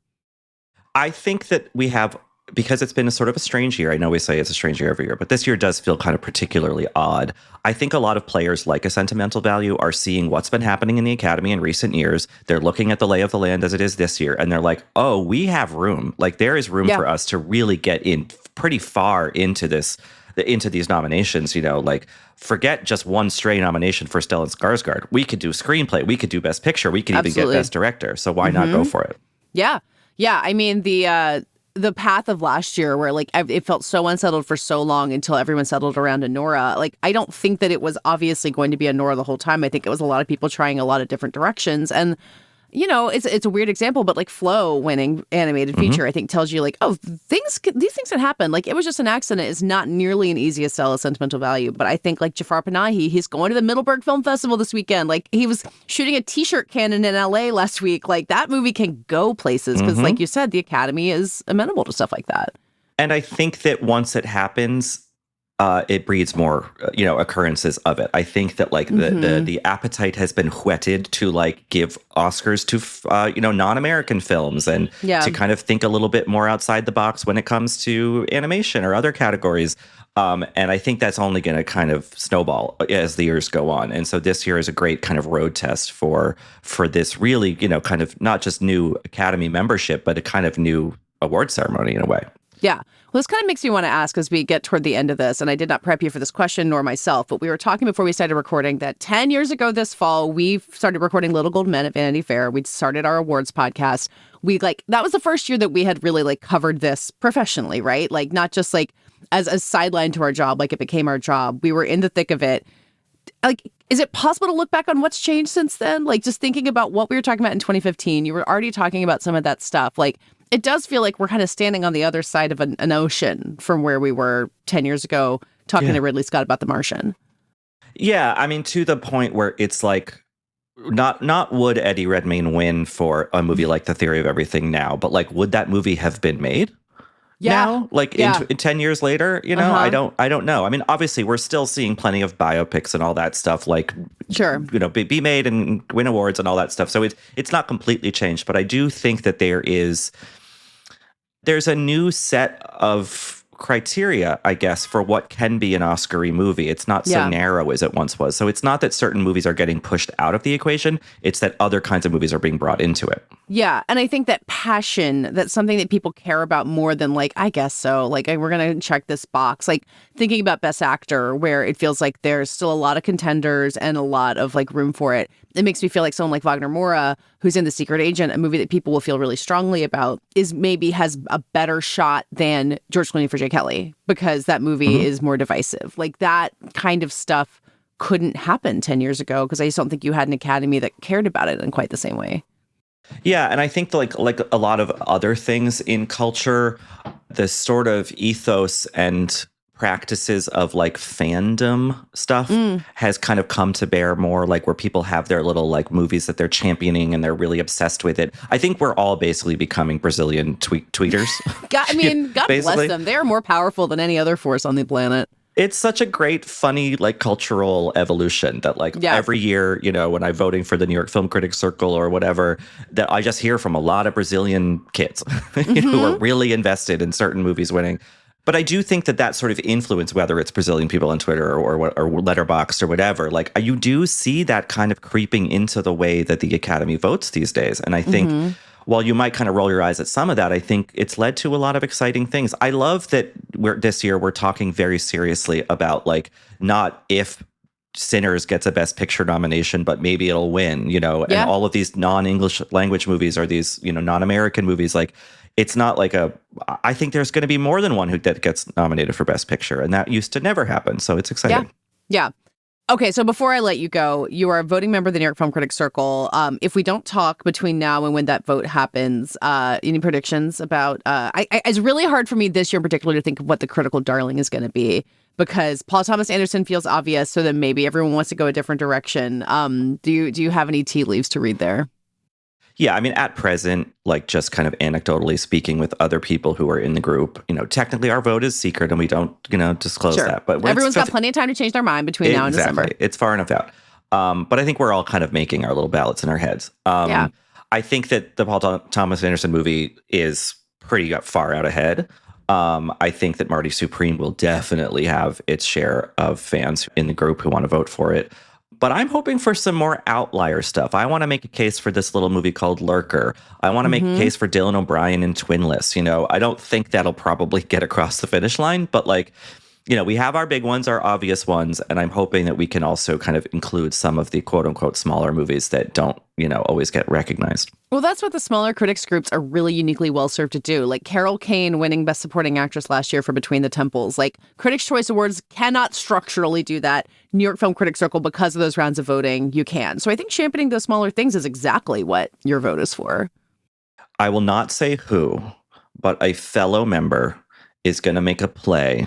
I think that we have, because it's been a sort of a strange year. I know we say it's a strange year every year, but this year does feel kind of particularly odd. I think a lot of players like A Sentimental Value are seeing what's been happening in the Academy in recent years. They're looking at the lay of the land as it is this year, and they're like, oh, we have room. Like there is room for us to really get in pretty far into these nominations, like forget just one stray nomination for Stellan Skarsgård. We could do screenplay. We could do Best Picture. We could even get Best Director. So why not go for it? Yeah. Yeah. I mean, the path of last year where like it felt so unsettled for so long until everyone settled around a Nora. Like, I don't think that it was obviously going to be a Nora the whole time. I think it was a lot of people trying a lot of different directions. And, it's a weird example, but like Flo winning animated feature, I think tells you like, oh, these things can happen. Like it was just an accident. It's not nearly an easy to sell a Sentimental Value. But I think like Jafar Panahi, he's going to the Middleburg Film Festival this weekend. Like he was shooting a t-shirt cannon in LA last week. Like that movie can go places because like you said, the Academy is amenable to stuff like that. And I think that once it happens, it breeds more, occurrences of it. I think that like the appetite has been whetted to like give Oscars to, non-American films and to kind of think a little bit more outside the box when it comes to animation or other categories. And I think that's only going to kind of snowball as the years go on. And so this year is a great kind of road test for this really, kind of not just new Academy membership, but a kind of new award ceremony in a way. Yeah. Well, this kind of makes me want to ask as we get toward the end of this, and I did not prep you for this question nor myself, but we were talking before we started recording that 10 years ago this fall, we started recording Little Gold Men at Vanity Fair. We started our awards podcast. That was the first year that we had really like covered this professionally, right? Like not just like as a sideline to our job, like it became our job. We were in the thick of it. Like, is it possible to look back on what's changed since then? Like just thinking about what we were talking about in 2015, you were already talking about some of that stuff. Like, it does feel like we're kind of standing on the other side of an ocean from where we were 10 years ago talking to Ridley Scott about The Martian. Yeah, I mean, to the point where it's like, not would Eddie Redmayne win for a movie like The Theory of Everything now, but like, would that movie have been made? Now? Like in 10 years later, I don't know. I mean, obviously we're still seeing plenty of biopics and all that stuff, like, be made and win awards and all that stuff. So it's not completely changed, but I do think that there's a new set of criteria, I guess, for what can be an Oscar-y movie. It's not so narrow as it once was. So it's not that certain movies are getting pushed out of the equation. It's that other kinds of movies are being brought into it. Yeah. And I think that passion, that's something that people care about more than like, I guess so. Like, we're going to check this box. Like thinking about Best Actor, where it feels like there's still a lot of contenders and a lot of like room for it. It makes me feel like someone like Wagner Moura, who's in The Secret Agent, a movie that people will feel really strongly about, has a better shot than George Clooney for Jay Kelly, because that movie is more divisive. Like that kind of stuff couldn't happen 10 years ago because I just don't think you had an Academy that cared about it in quite the same way. Yeah, and I think like a lot of other things in culture, the sort of ethos and practices of like fandom stuff has kind of come to bear more, like where people have their little like movies that they're championing and they're really obsessed with it. I think we're all basically becoming Brazilian tweeters. God bless them. They're more powerful than any other force on the planet. It's such a great, funny, like cultural evolution that like every year, when I'm voting for the New York Film Critics Circle or whatever, that I just hear from a lot of Brazilian kids who are really invested in certain movies winning. But I do think that sort of influence, whether it's Brazilian people on Twitter or Letterboxd or whatever, like you do see that kind of creeping into the way that the Academy votes these days. And I think while you might kind of roll your eyes at some of that, I think it's led to a lot of exciting things. I love that this year we're talking very seriously about like not if Sinners gets a Best Picture nomination, but maybe it'll win, you know, and all of these non-English language movies or these, you know, non-American movies, like it's not like I think there's going to be more than one that gets nominated for Best Picture, and that used to never happen. So it's exciting. Yeah. Okay, so before I let you go, you are a voting member of the New York Film Critics Circle. If we don't talk between now and when that vote happens, any predictions about? It's really hard for me this year in particular to think of what the critical darling is going to be, because Paul Thomas Anderson feels obvious, so then maybe everyone wants to go a different direction. Do you have any tea leaves to read there? Yeah, I mean, at present, like just kind of anecdotally speaking with other people who are in the group, you know, technically our vote is secret and we don't, you know, disclose that. But everyone's got plenty of time to change their mind between now and December. It's far enough out. But I think we're all kind of making our little ballots in our heads. I think that the Paul Thomas Anderson movie is pretty far out ahead. I think that Marty Supreme will definitely have its share of fans in the group who want to vote for it. But I'm hoping for some more outlier stuff. I want to make a case for this little movie called Lurker. I want to make a case for Dylan O'Brien in Twinless. You know, I don't think that'll probably get across the finish line, but like, you know, we have our big ones, our obvious ones, and I'm hoping that we can also kind of include some of the quote unquote smaller movies that don't, you know, always get recognized. Well, that's what the smaller critics groups are really uniquely well served to do. Like Carol Kane winning Best Supporting Actress last year for Between the Temples. Like Critics' Choice Awards cannot structurally do that. New York Film Critics Circle, because of those rounds of voting, you can. So I think championing those smaller things is exactly what your vote is for. I will not say who, but a fellow member is going to make a play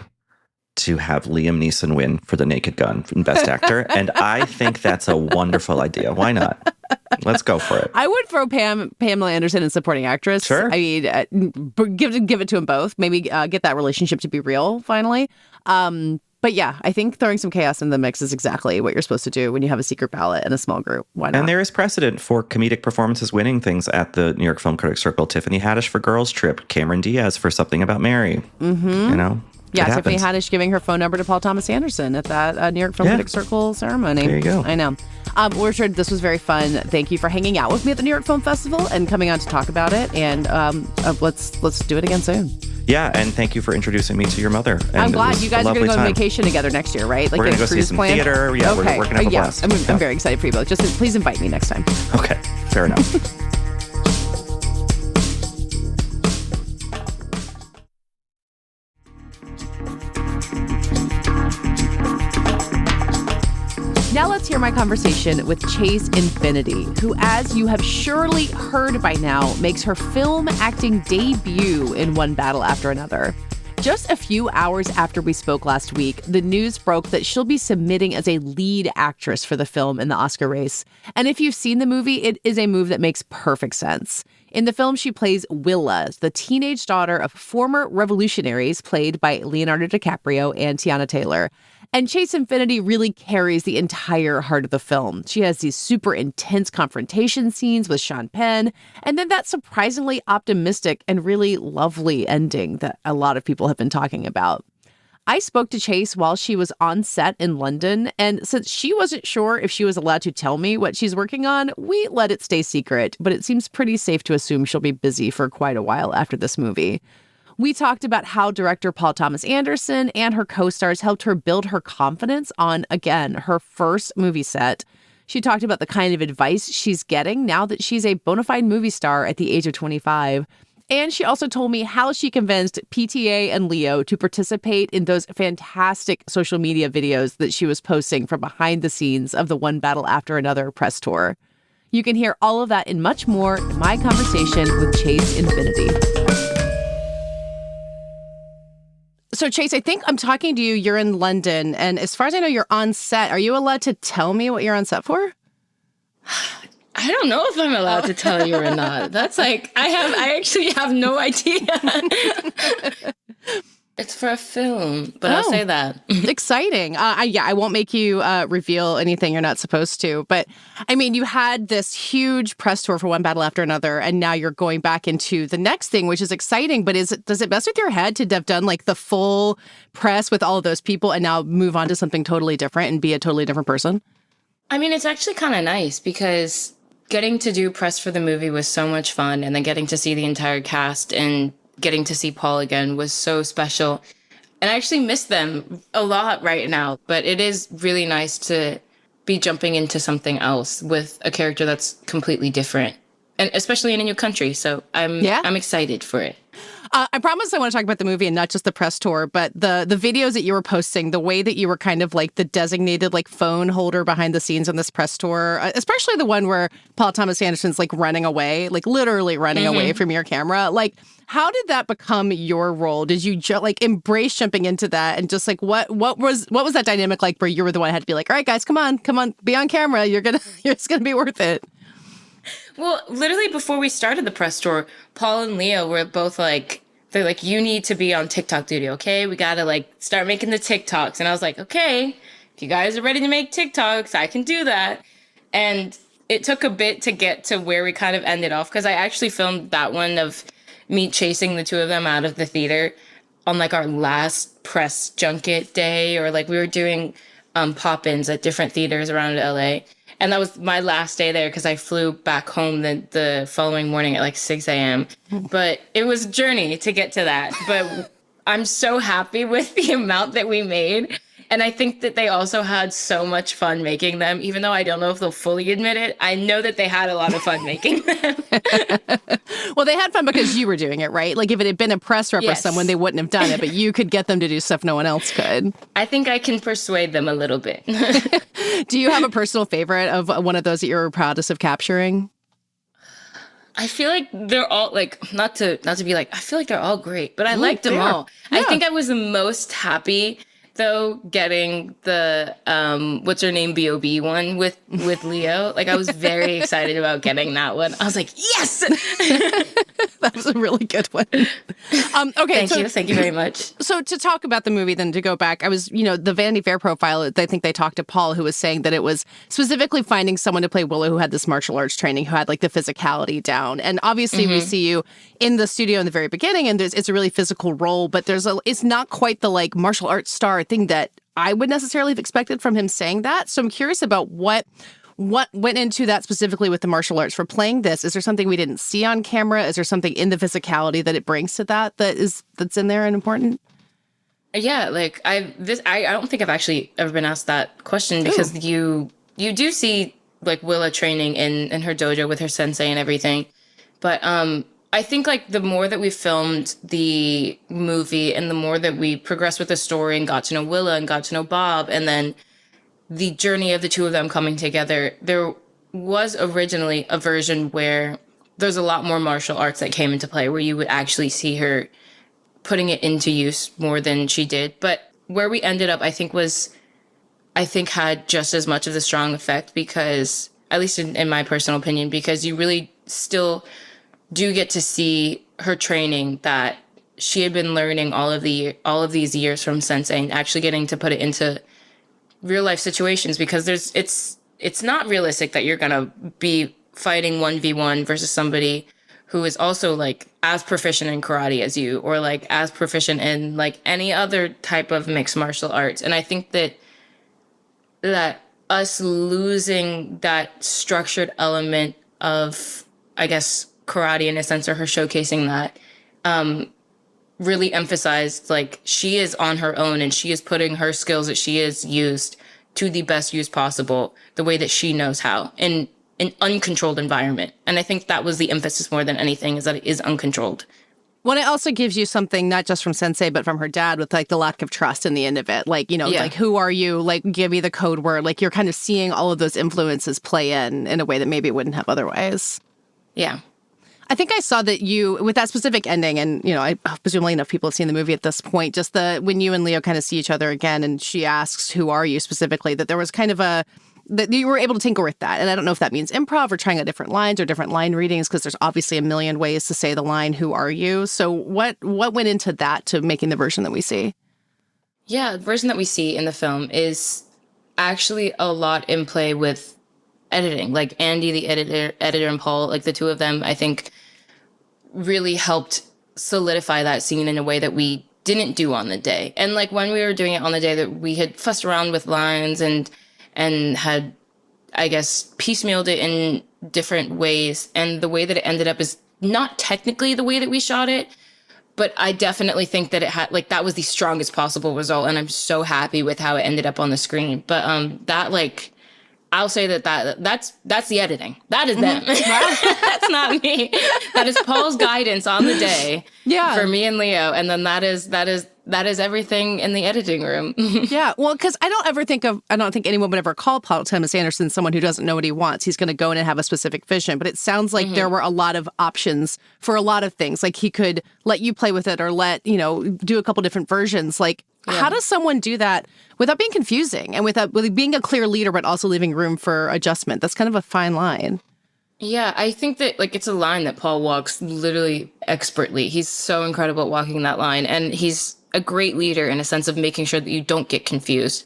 to have Liam Neeson win for The Naked Gun in Best Actor. And I think that's a wonderful idea. Why not? Let's go for it. I would throw Pamela Anderson in Supporting Actress. Sure. I mean, give it to them both. Maybe get that relationship to be real, finally. But yeah, I think throwing some chaos in the mix is exactly what you're supposed to do when you have a secret ballot and a small group. Why not? And there is precedent for comedic performances winning things at the New York Film Critics Circle. Tiffany Haddish for Girls Trip, Cameron Diaz for Something About Mary. You know? Yeah, Tiffany Haddish giving her phone number to Paul Thomas Anderson at that New York Film Critics Circle ceremony. There you go. I know. Richard, this was very fun. Thank you for hanging out with me at the New York Film Festival and coming on to talk about it. And let's do it again soon. Yeah, and thank you for introducing me to your mother. And I'm glad you guys are going to go on vacation together next year, right? Like we're going to go see some theater. Yeah, okay. we're going to have a blast. I'm very excited for you both. Just please invite me next time. Okay, fair enough. Now let's hear my conversation with Chase Infiniti, who, as you have surely heard by now, makes her film acting debut in One Battle After Another. Just a few hours after we spoke last week, the news broke that she'll be submitting as a lead actress for the film in the Oscar race. And if you've seen the movie, it is a move that makes perfect sense. In the film, she plays Willa, the teenage daughter of former revolutionaries played by Leonardo DiCaprio and Tiana Taylor. And Chase Infiniti really carries the entire heart of the film. She has these super intense confrontation scenes with Sean Penn, and then that surprisingly optimistic and really lovely ending that a lot of people have been talking about. I spoke to Chase while she was on set in London, and since she wasn't sure if she was allowed to tell me what she's working on, we let it stay secret, but it seems pretty safe to assume she'll be busy for quite a while after this movie. We talked about how director Paul Thomas Anderson and her co-stars helped her build her confidence on, again, her first movie set. She talked about the kind of advice she's getting now that she's a bona fide movie star at the age of 25. And she also told me how she convinced PTA and Leo to participate in those fantastic social media videos that she was posting from behind the scenes of the One Battle After Another press tour. You can hear all of that and much more in my conversation with Chase Infiniti. So, Chase, I think I'm talking to you. You're in London. And as far as I know, you're on set. Are you allowed to tell me what you're on set for? I don't know if I'm allowed to tell you or not. That's like, I actually have no idea. It's for a film, but I'll say that. Exciting. I won't make you reveal anything you're not supposed to. But I mean, you had this huge press tour for One Battle After Another, and now you're going back into the next thing, which is exciting. But does it mess with your head to have done like the full press with all of those people and now move on to something totally different and be a totally different person? I mean, it's actually kind of nice because getting to do press for the movie was so much fun. And then getting to see the entire cast and getting to see Paul again was so special. And I actually miss them a lot right now. But it is really nice to be jumping into something else with a character that's completely different. And especially in a new country. So I'm excited for it. I promise I want to talk about the movie and not just the press tour, but the videos that you were posting, the way that you were kind of like the designated like phone holder behind the scenes on this press tour, especially the one where Paul Thomas Anderson's like running away, like literally running away from your camera. Like, how did that become your role? Did you like embrace jumping into that, and just like what was that dynamic like where you were the one who had to be like, all right, guys, come on, be on camera. It's gonna be worth it. Well, literally before we started the press tour, Paul and Leo were both like, they're like, you need to be on TikTok duty, okay? We gotta like start making the TikToks. And I was like, okay, if you guys are ready to make TikToks, I can do that. And it took a bit to get to where we kind of ended off, because I actually filmed that one of me chasing the two of them out of the theater on like our last press junket day, or like we were doing pop-ins at different theaters around LA. And that was my last day there because I flew back home the following morning at like 6 a.m. But it was a journey to get to that. But I'm so happy with the amount that we made. And I think that they also had so much fun making them, even though I don't know if they'll fully admit it. I know that they had a lot of fun making them. Well, they had fun because you were doing it, right? Like if it had been a press rep or someone, they wouldn't have done it, but you could get them to do stuff no one else could. I think I can persuade them a little bit. Do you have a personal favorite of one of those that you're proudest of capturing? I feel like they're all like, not to be like, I feel like they're all great, but I liked them all. Yeah. I think I was the most happy though getting the what's her name B.O.B. one with Leo. Like I was very excited about getting that one. I was like, yes. That was a really good one. Okay, thank you very much. So to talk about the movie, then to go back, I was, the Vanity Fair profile, I think they talked to Paul, who was saying that it was specifically finding someone to play Willow who had this martial arts training, who had like the physicality down. And obviously we see you in the studio in the very beginning, and it's a really physical role, but it's not quite the like martial arts star thing that I would necessarily have expected from him saying that. So I'm curious about what went into that specifically with the martial arts for playing this. Is there something we didn't see on camera? Is there something in the physicality that it brings to that's in there and important? Yeah, like I don't think I've actually ever been asked that question, because you do see like Willa training in her dojo with her sensei and everything. But I think like the more that we filmed the movie and the more that we progressed with the story and got to know Willa and got to know Bob, and then the journey of the two of them coming together, there was originally a version where there's a lot more martial arts that came into play, where you would actually see her putting it into use more than she did. But where we ended up, I think had just as much of the strong effect, because, at least in my personal opinion, because you really still do get to see her training that she had been learning all of these years from Sensei, and actually getting to put it into real life situations, because it's not realistic that you're gonna be fighting 1v1 versus somebody who is also like as proficient in karate as you, or like as proficient in like any other type of mixed martial arts. And I think that us losing that structured element of, I guess, karate in a sense, or her showcasing that, really emphasized like she is on her own and she is putting her skills that she has used to the best use possible, the way that she knows how, in an uncontrolled environment. And I think that was the emphasis more than anything, is that it is uncontrolled. Well, it also gives you something not just from Sensei, but from her dad, with like the lack of trust in the end of it. Like, like, who are you? Like, give me the code word. Like, you're kind of seeing all of those influences play in a way that maybe it wouldn't have otherwise. Yeah. I think I saw that you, with that specific ending, and, I presumably enough people have seen the movie at this point, just when you and Leo kind of see each other again, and she asks, who are you specifically, that there was kind of that you were able to tinker with that. And I don't know if that means improv or trying out different lines or different line readings, because there's obviously a million ways to say the line, who are you? So what went into that to making the version that we see? Yeah, the version that we see in the film is actually a lot in play with editing. Like Andy, the editor, and Paul, like the two of them, I think really helped solidify that scene in a way that we didn't do on the day. And like when we were doing it on the day, that we had fussed around with lines and had, I guess, piecemealed it different ways. And the way that it ended up is not technically the way that we shot it, but I definitely think that it had, like, that was the strongest possible result. And I'm so happy with how it ended up on the screen. But that, like, I'll say that's the editing. That is them. That's not me. That is Paul's guidance on the day for me and Leo. And then that is everything in the editing room. Yeah. Well, because I don't think anyone would ever call Paul Thomas Anderson someone who doesn't know what he wants. He's going to go in and have a specific vision. But it sounds like there were a lot of options for a lot of things. Like he could let you play with it or do a couple different versions. Like, how does someone do that without being confusing and with being a clear leader, but also leaving room for adjustment? That's kind of a fine line. Yeah, I think that, like, it's a line that Paul walks literally expertly. He's so incredible at walking that line. And he's a great leader in a sense of making sure that you don't get confused.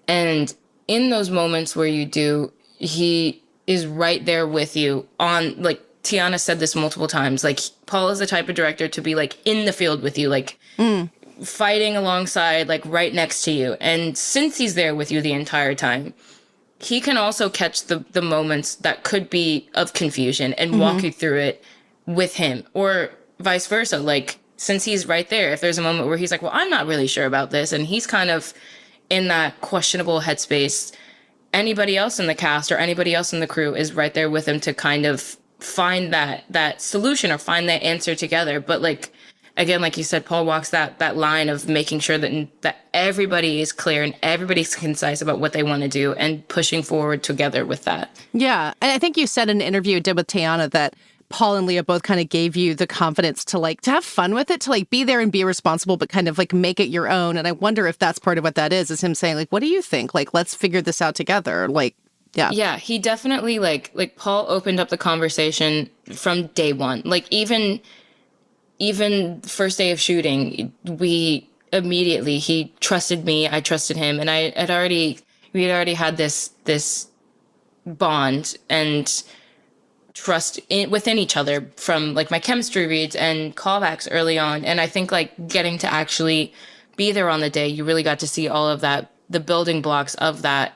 And in those moments where you do, he is right there with you on, like, Tiana said this multiple times, like, Paul is the type of director to be, like, in the field with you, like, fighting alongside, like, right next to you. And since he's there with you the entire time, he can also catch the moments that could be of confusion and walk you through it with him, or vice versa. Like, since he's right there, if there's a moment where he's like, well, I'm not really sure about this, and he's kind of in that questionable headspace, anybody else in the cast or anybody else in the crew is right there with him to kind of find that solution or find that answer together. But, like, again, like you said, Paul walks that line of making sure that everybody is clear and everybody's concise about what they want to do and pushing forward together with that. Yeah. And I think you said in an interview you did with Tiana that Paul and Leah both kind of gave you the confidence to have fun with it, to be there and be responsible, but kind of make it your own. And I wonder if that's part of what that is him saying, what do you think? Let's figure this out together. Yeah. Yeah, he definitely Paul opened up the conversation from day one. Even first day of shooting, he trusted me, I trusted him, and we had already had this bond and trust within each other from my chemistry reads and callbacks early on. And I think getting to actually be there on the day, you really got to see all of that, the building blocks of that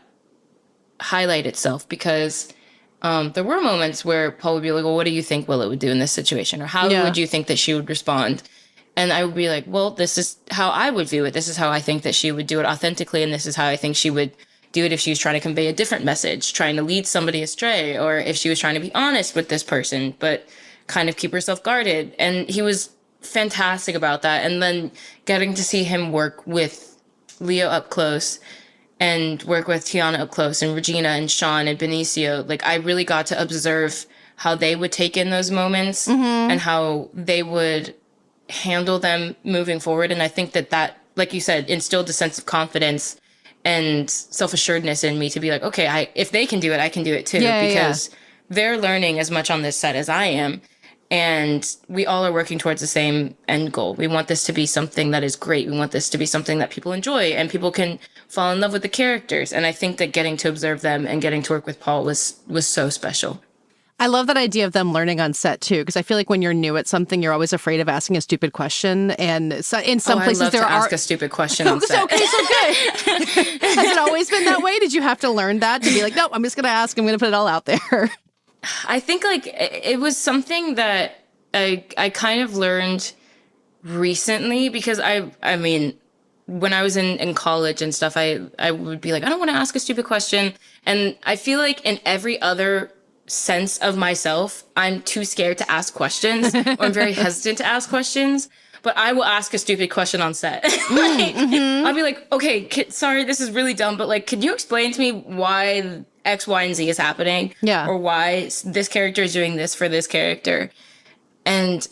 highlight itself, because there were moments where Paul would be like, well, what do you think Willow would do in this situation? Or how would you think that she would respond? And I would be like, well, this is how I would view it. This is how I think that she would do it authentically. And this is how I think she would do it if she was trying to convey a different message, trying to lead somebody astray, or if she was trying to be honest with this person, but kind of keep herself guarded. And he was fantastic about that. And then getting to see him work with Leo up close and work with Tiana up close and Regina and Sean and Benicio, I really got to observe how they would take in those moments and how they would handle them moving forward. And I think that, like you said, instilled a sense of confidence and self-assuredness in me to be like, okay, if they can do it, I can do it too. Because they're learning as much on this set as I am. And we all are working towards the same end goal. We want this to be something that is great. We want this to be something that people enjoy and people can fall in love with the characters. And I think that getting to observe them and getting to work with Paul was so special. I love that idea of them learning on set too, because I feel like when you're new at something, you're always afraid of asking a stupid question. And so in some places, there are ask a stupid question on set. Okay, so good. Has it always been that way? Did you have to learn that to be like, no, I'm just going to ask. I'm going to put it all out there. I think it was something that I kind of learned recently, because I mean, when I was in college and stuff, I would be like, I don't want to ask a stupid question. And I feel like in every other sense of myself, I'm too scared to ask questions, or I'm very hesitant to ask questions. But I will ask a stupid question on set. I'll be like, okay, sorry, this is really dumb, but can you explain to me why X, Y, and Z is happening? Yeah. Or why this character is doing this for this character? And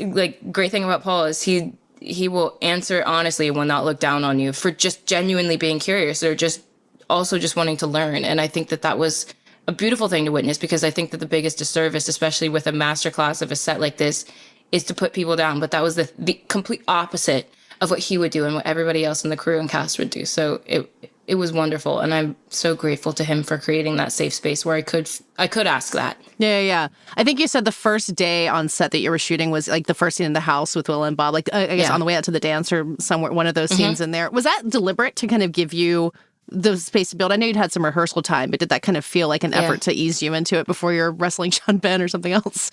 great thing about Paul is he will answer honestly and will not look down on you for just genuinely being curious or just wanting to learn. And I think that was a beautiful thing to witness, because I think that the biggest disservice, especially with a masterclass of a set like this, is to put people down. But that was the complete opposite of what he would do and what everybody else in the crew and cast would do. So it was wonderful. And I'm so grateful to him for creating that safe space where I could ask that. Yeah. I think you said the first day on set that you were shooting was the first scene in the house with Will and Bob, I guess on the way out to the dance or somewhere, one of those scenes in there. Was that deliberate to kind of give you the space to build? I know you'd had some rehearsal time, but did that kind of feel like an effort to ease you into it before you're wrestling Sean Ben or something else?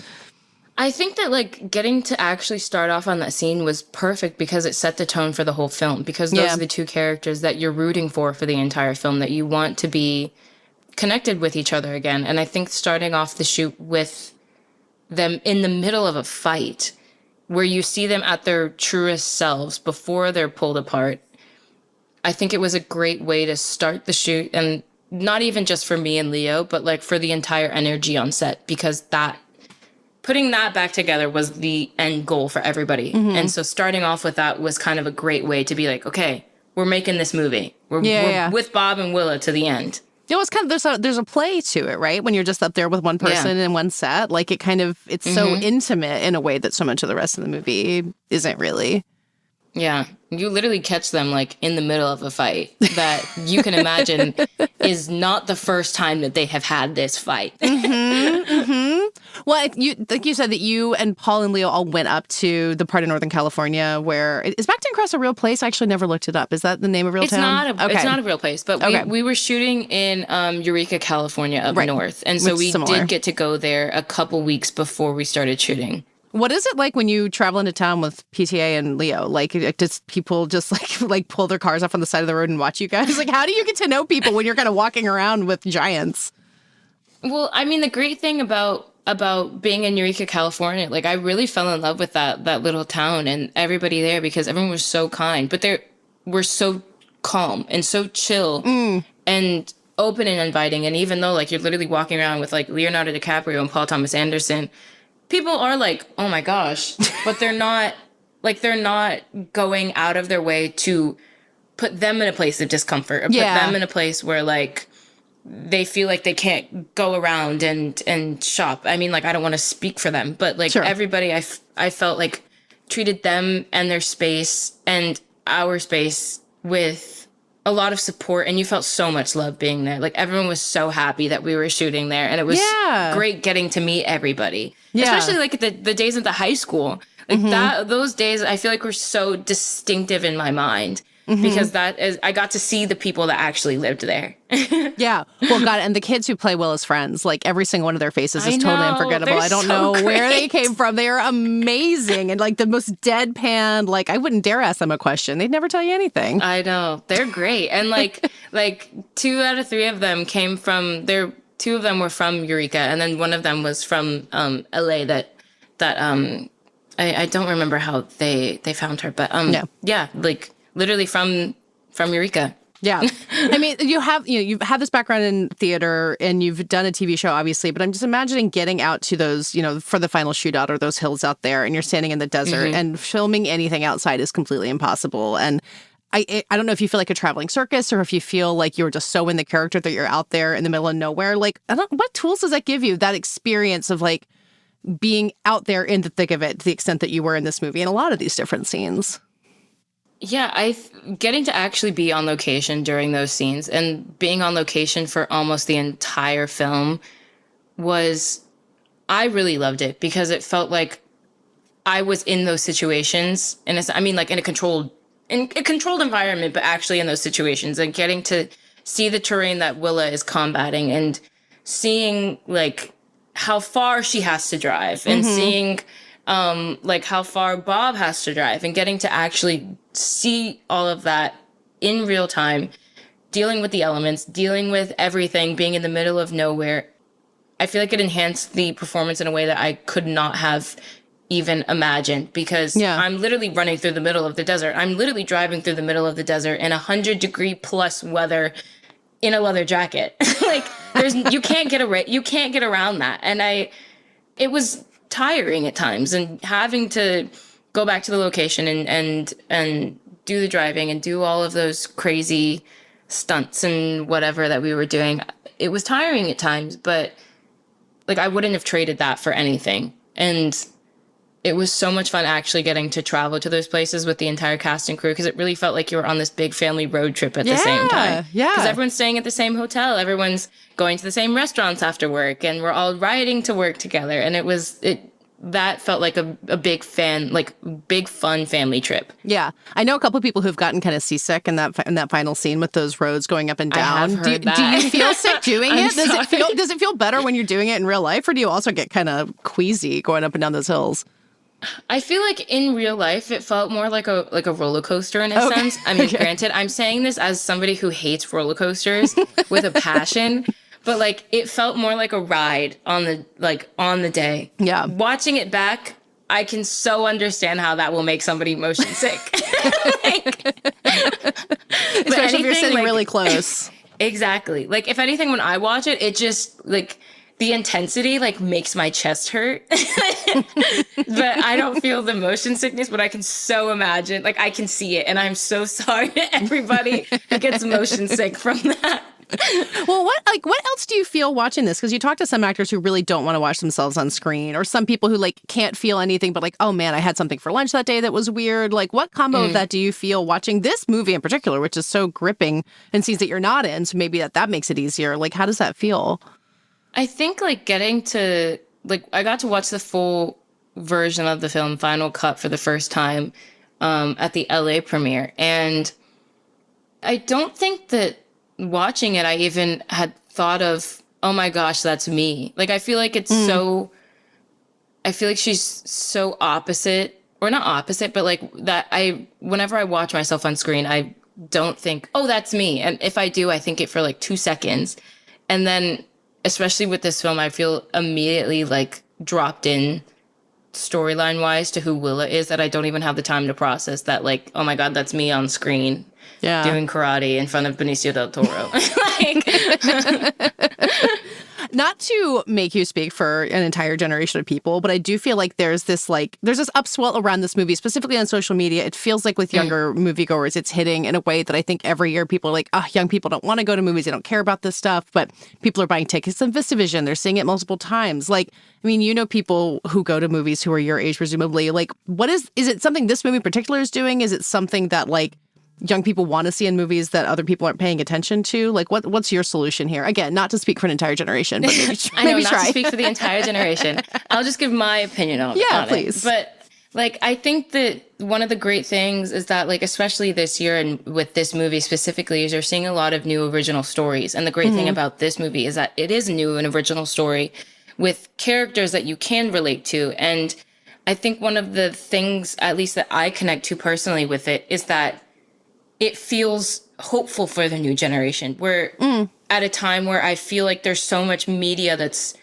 I think that like getting to actually start off on that scene was perfect because it set the tone for the whole film, because those are the two characters that you're rooting for the entire film, that you want to be connected with each other again. And I think starting off the shoot with them in the middle of a fight where you see them at their truest selves before they're pulled apart, I think it was a great way to start the shoot, and not even just for me and Leo, but like for the entire energy on set, because putting that back together was the end goal for everybody. And so starting off with that was kind of a great way to be like, okay, we're making this movie. We're with Bob and Willa to the end. It was kind of, there's a play to it, right? When you're just up there with one person in one set, like it's so intimate in a way that so much of the rest of the movie isn't really. Yeah. You literally catch them like in the middle of a fight that you can imagine is not the first time that they have had this fight. Well, like you said that you and Paul and Leo all went up to the part of Northern California where is Backton Cross a real place? I actually never looked it up. Is that the name of real town? It's not a real place, but we were shooting in Eureka, California up north. And so we did get to go there a couple weeks before we started shooting. What is it like when you travel into town with PTA and Leo? Like, does people just like pull their cars off on the side of the road and watch you guys? Like, how do you get to know people when you're kind of walking around with giants? Well, I mean, the great thing about being in Eureka, California, like I really fell in love with that little town and everybody there, because everyone was so kind, but they were so calm and so chill and open and inviting. And even though like you're literally walking around with like Leonardo DiCaprio and Paul Thomas Anderson, people are like, oh my gosh, but they're not going out of their way to put them in a place of discomfort or put them in a place where like they feel like they can't go around and shop. I mean, like, I don't want to speak for them, but like everybody I felt like treated them and their space and our space with a lot of support, and you felt so much love being there. Like everyone was so happy that we were shooting there, and it was great getting to meet everybody. Especially like the days at the high school. Like those days I feel like were so distinctive in my mind. Because I got to see the people that actually lived there. Yeah. Well, God, and the kids who play Willa's friends, like every single one of their faces is totally unforgettable. I don't know where they came from. They are amazing. And like the most deadpan, like I wouldn't dare ask them a question. They'd never tell you anything. I know. They're great. And like 2 out of 3 of them came from two of them were from Eureka, and then one of them was from LA that I don't remember how they found her, but yeah, like literally from Eureka. Yeah. I mean, you have this background in theater and you've done a TV show, obviously, but I'm just imagining getting out to those, for the final shootout or those hills out there, and you're standing in the desert and filming anything outside is completely impossible. And I don't know if you feel like a traveling circus or if you feel like you're just so in the character that you're out there in the middle of nowhere. Like, what tools does that give you, that experience of like being out there in the thick of it to the extent that you were in this movie and a lot of these different scenes? Yeah, getting to actually be on location during those scenes and being on location for almost the entire film I really loved it, because it felt like I was in those situations, and like in a controlled environment, but actually in those situations, and getting to see the terrain that Willa is combating and seeing like how far she has to drive and seeing like how far Bob has to drive, and getting to actually see all of that in real time, dealing with the elements, dealing with everything, being in the middle of nowhere. I feel like it enhanced the performance in a way that I could not have even imagined, because I'm literally running through the middle of the desert. I'm literally driving through the middle of the desert in 100-degree plus weather in a leather jacket. Like you can't get around that. And it was tiring at times, and having to go back to the location and do the driving and do all of those crazy stunts and whatever that we were doing. It was tiring at times, but like I wouldn't have traded that for anything. And it was so much fun actually getting to travel to those places with the entire cast and crew, because it really felt like you were on this big family road trip at the same time. Yeah. Because everyone's staying at the same hotel. Everyone's going to the same restaurants after work, and we're all riding to work together. And that felt like a big big fun family trip. Yeah. I know a couple of people who've gotten kind of seasick in that final scene with those roads going up and down. I have heard that. Do you feel sick doing it? Sorry. Does it feel better when you're doing it in real life, or do you also get kind of queasy going up and down those hills? I feel like in real life it felt more like a roller coaster in a sense. I mean, granted, I'm saying this as somebody who hates roller coasters with a passion, but like it felt more like a ride on the day. Yeah. Watching it back, I can so understand how that will make somebody motion sick. Especially if you're sitting really close. Exactly. Like if anything, when I watch it, it just like the intensity like makes my chest hurt. But I don't feel the motion sickness, but I can so imagine, like I can see it. And I'm so sorry to everybody who gets motion sick from that. Well, what else do you feel watching this? Because you talk to some actors who really don't want to watch themselves on screen, or some people who like can't feel anything but like, oh man, I had something for lunch that day that was weird. Like, what combo of that do you feel watching this movie in particular, which is so gripping, and scenes that you're not in? So maybe that makes it easier. Like, how does that feel? I think like getting to like I got to watch the full version of the film, Final Cut, for the first time at the LA premiere, and I don't think that watching it I even had thought of, oh my gosh, that's me. Like I feel like it's so I feel like she's so opposite, or not opposite, but like that whenever I watch myself on screen, I don't think, oh, that's me. And if I do, I think it for like 2 seconds. And then especially with this film, I feel immediately like dropped in storyline wise to who Willa is, that I don't even have the time to process that, like, oh my God, that's me on screen doing karate in front of Benicio del Toro. Not to make you speak for an entire generation of people, but I do feel like there's this upswell around this movie, specifically on social media. It feels like with younger moviegoers, it's hitting in a way that I think every year people are like, oh, young people don't want to go to movies. They don't care about this stuff. But people are buying tickets in VistaVision. They're seeing it multiple times. Like, I mean, you know, people who go to movies who are your age, presumably. Like, is it something this movie in particular is doing? Is it something that like young people want to see in movies that other people aren't paying attention to? Like, what's your solution here? Again, not to speak for an entire generation, but maybe I know, maybe not try. to speak for the entire generation. I'll just give my opinion on it. Please. But like, I think that one of the great things is that, like, especially this year and with this movie specifically, is you're seeing a lot of new original stories. And the great thing about this movie is that it is new and original story with characters that you can relate to. And I think one of the things, at least that I connect to personally with it, is that it feels hopeful for the new generation. We're at a time where I feel like there's so much media that's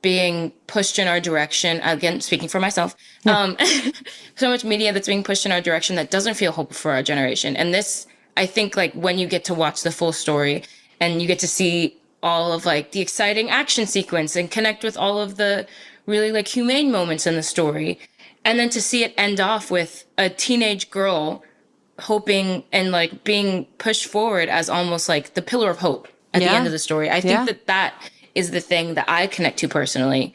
being pushed in our direction. Again, speaking for myself, so much media that's being pushed in our direction that doesn't feel hopeful for our generation. And this, I think, like when you get to watch the full story and you get to see all of like the exciting action sequence and connect with all of the really like humane moments in the story, and then to see it end off with a teenage girl hoping and like being pushed forward as almost like the pillar of hope at the end of the story. I think that is the thing that I connect to personally,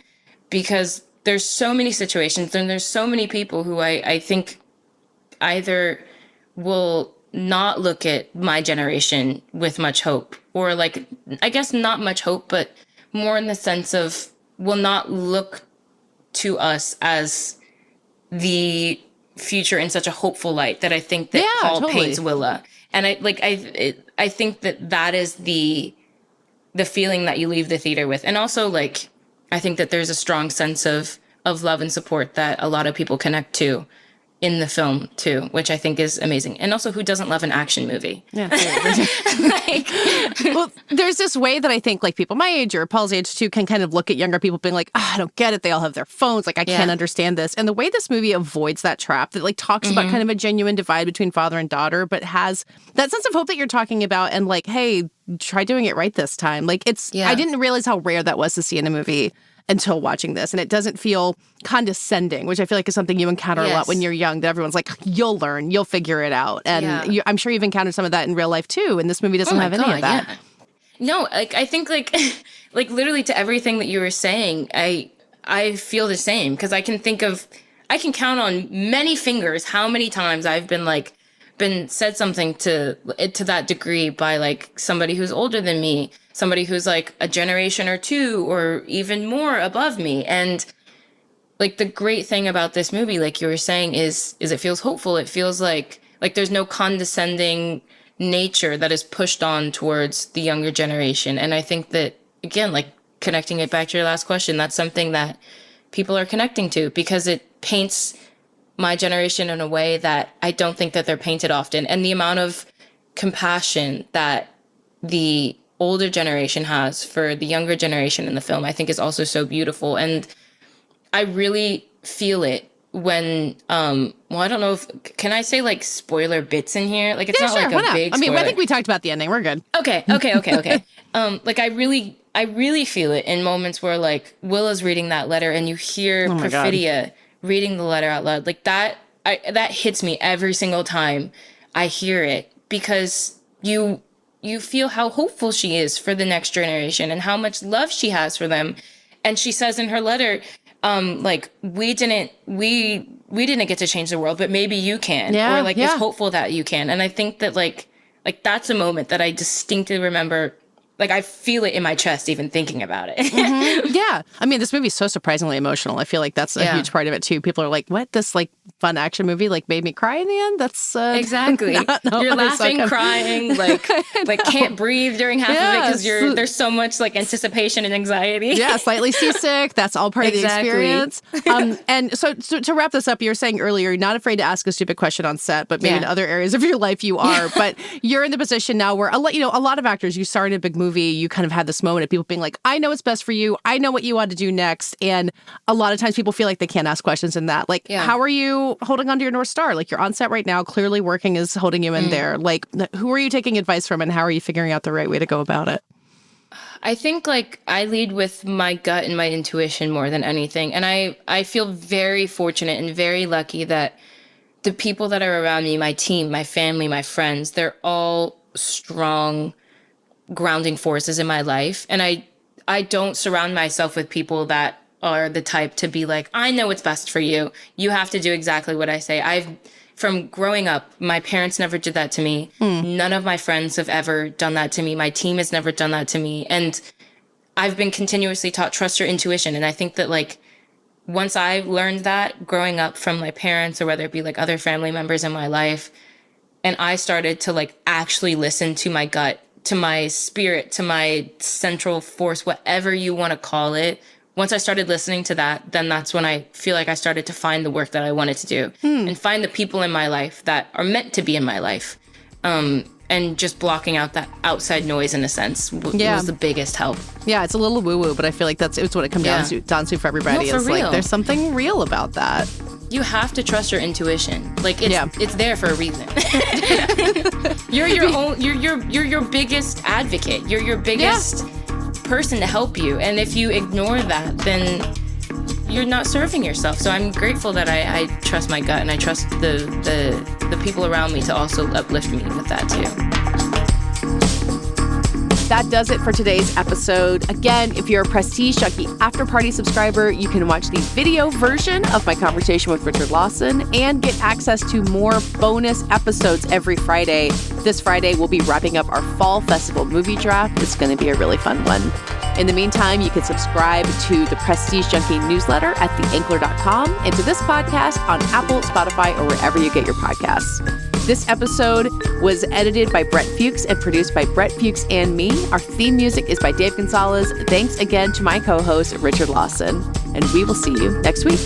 because there's so many situations and there's so many people who I think either will not look at my generation with much hope, or like, I guess not much hope, but more in the sense of will not look to us as the future in such a hopeful light that I think that Paul paints Willa. And I think that is the feeling that you leave the theater with. And also, like, I think that there's a strong sense of love and support that a lot of people connect to in the film too, which I think is amazing. And also, who doesn't love an action movie? Yeah. Well, there's this way that I think like people my age or Paul's age too can kind of look at younger people being like, I don't get it. They all have their phones. Like, I can't understand this. And the way this movie avoids that trap, that like talks about kind of a genuine divide between father and daughter, but has that sense of hope that you're talking about, and like, hey, try doing it right this time. Like, I didn't realize how rare that was to see in a movie until watching this. And it doesn't feel condescending, which I feel like is something you encounter a lot when you're young, that everyone's like, you'll learn, you'll figure it out. And I'm sure you've encountered some of that in real life too. And this movie doesn't have any of that. Yeah. No, like, I think like, like literally to everything that you were saying, I feel the same, because I can count on many fingers how many times I've been said something to that degree by like somebody who's older than me, somebody who's like a generation or two or even more above me. And like the great thing about this movie, like you were saying, is it feels hopeful. It feels like there's no condescending nature that is pushed on towards the younger generation. And I think that, again, like connecting it back to your last question, that's something that people are connecting to because it paints my generation in a way that I don't think that they're painted often. And the amount of compassion that the older generation has for the younger generation in the film, I think is also so beautiful. And I really feel it when, well, I don't know if, can I say like spoiler bits in here? Like it's not like a big spoiler. I think we talked about the ending. We're good. Okay. Like I really feel it in moments where like Willa's reading that letter and you hear Perfidia reading the letter out loud. Like that hits me every single time I hear it because you feel how hopeful she is for the next generation and how much love she has for them. And she says in her letter, like we didn't get to change the world, but maybe you can, or like is hopeful that you can. And I think that like that's a moment that I distinctly remember. Like I feel it in my chest even thinking about it. Yeah. I mean, this movie is so surprisingly emotional. I feel like that's a huge part of it too. People are like, what? This like fun action movie like made me cry in the end? That's exactly. You're laughing, crying, like can't breathe during half of it because there's so much like anticipation and anxiety. Yeah, slightly seasick. That's all part of the experience. And so to wrap this up, you were saying earlier, you're not afraid to ask a stupid question on set, but maybe in other areas of your life you are. But you're in the position now where a lot of actors, you started a big movie, you kind of had this moment of people being like, I know what's best for you. I know what you want to do next. And a lot of times people feel like they can't ask questions in that. Like, how are you holding on to your North Star? Like you're on set right now, clearly working is holding you in there. Like who are you taking advice from and how are you figuring out the right way to go about it? I think like I lead with my gut and my intuition more than anything. And I feel very fortunate and very lucky that the people that are around me, my team, my family, my friends, they're all strong grounding forces in my life. And I don't surround myself with people that are the type to be like, I know what's best for you. You have to do exactly what I say. From growing up, my parents never did that to me. None of my friends have ever done that to me. My team has never done that to me. And I've been continuously taught, trust your intuition. And I think that like, once I learned that growing up from my parents or whether it be like other family members in my life, and I started to like actually listen to my gut, to my spirit, to my central force, whatever you want to call it. Once I started listening to that, then that's when I feel like I started to find the work that I wanted to do and find the people in my life that are meant to be in my life. And just blocking out that outside noise in a sense was the biggest help. Yeah, it's a little woo-woo, but I feel like it's what it comes down to for everybody. No, for real. Like there's something real about that. You have to trust your intuition. Like it's there for a reason. You're your biggest advocate. You're your biggest person to help you. And if you ignore that, then you're not serving yourself. So I'm grateful that I trust my gut and I trust the people around me to also uplift me with that too. That does it for today's episode. Again, if you're a Prestige Junkie After Party subscriber, you can watch the video version of my conversation with Richard Lawson and get access to more bonus episodes every Friday. This Friday, we'll be wrapping up our Fall Festival movie draft. It's going to be a really fun one. In the meantime, you can subscribe to the Prestige Junkie newsletter at theankler.com and to this podcast on Apple, Spotify, or wherever you get your podcasts. This episode was edited by Brett Fuchs and produced by Brett Fuchs and me. Our theme music is by Dave Gonzalez. Thanks again to my co-host, Richard Lawson. And we will see you next week.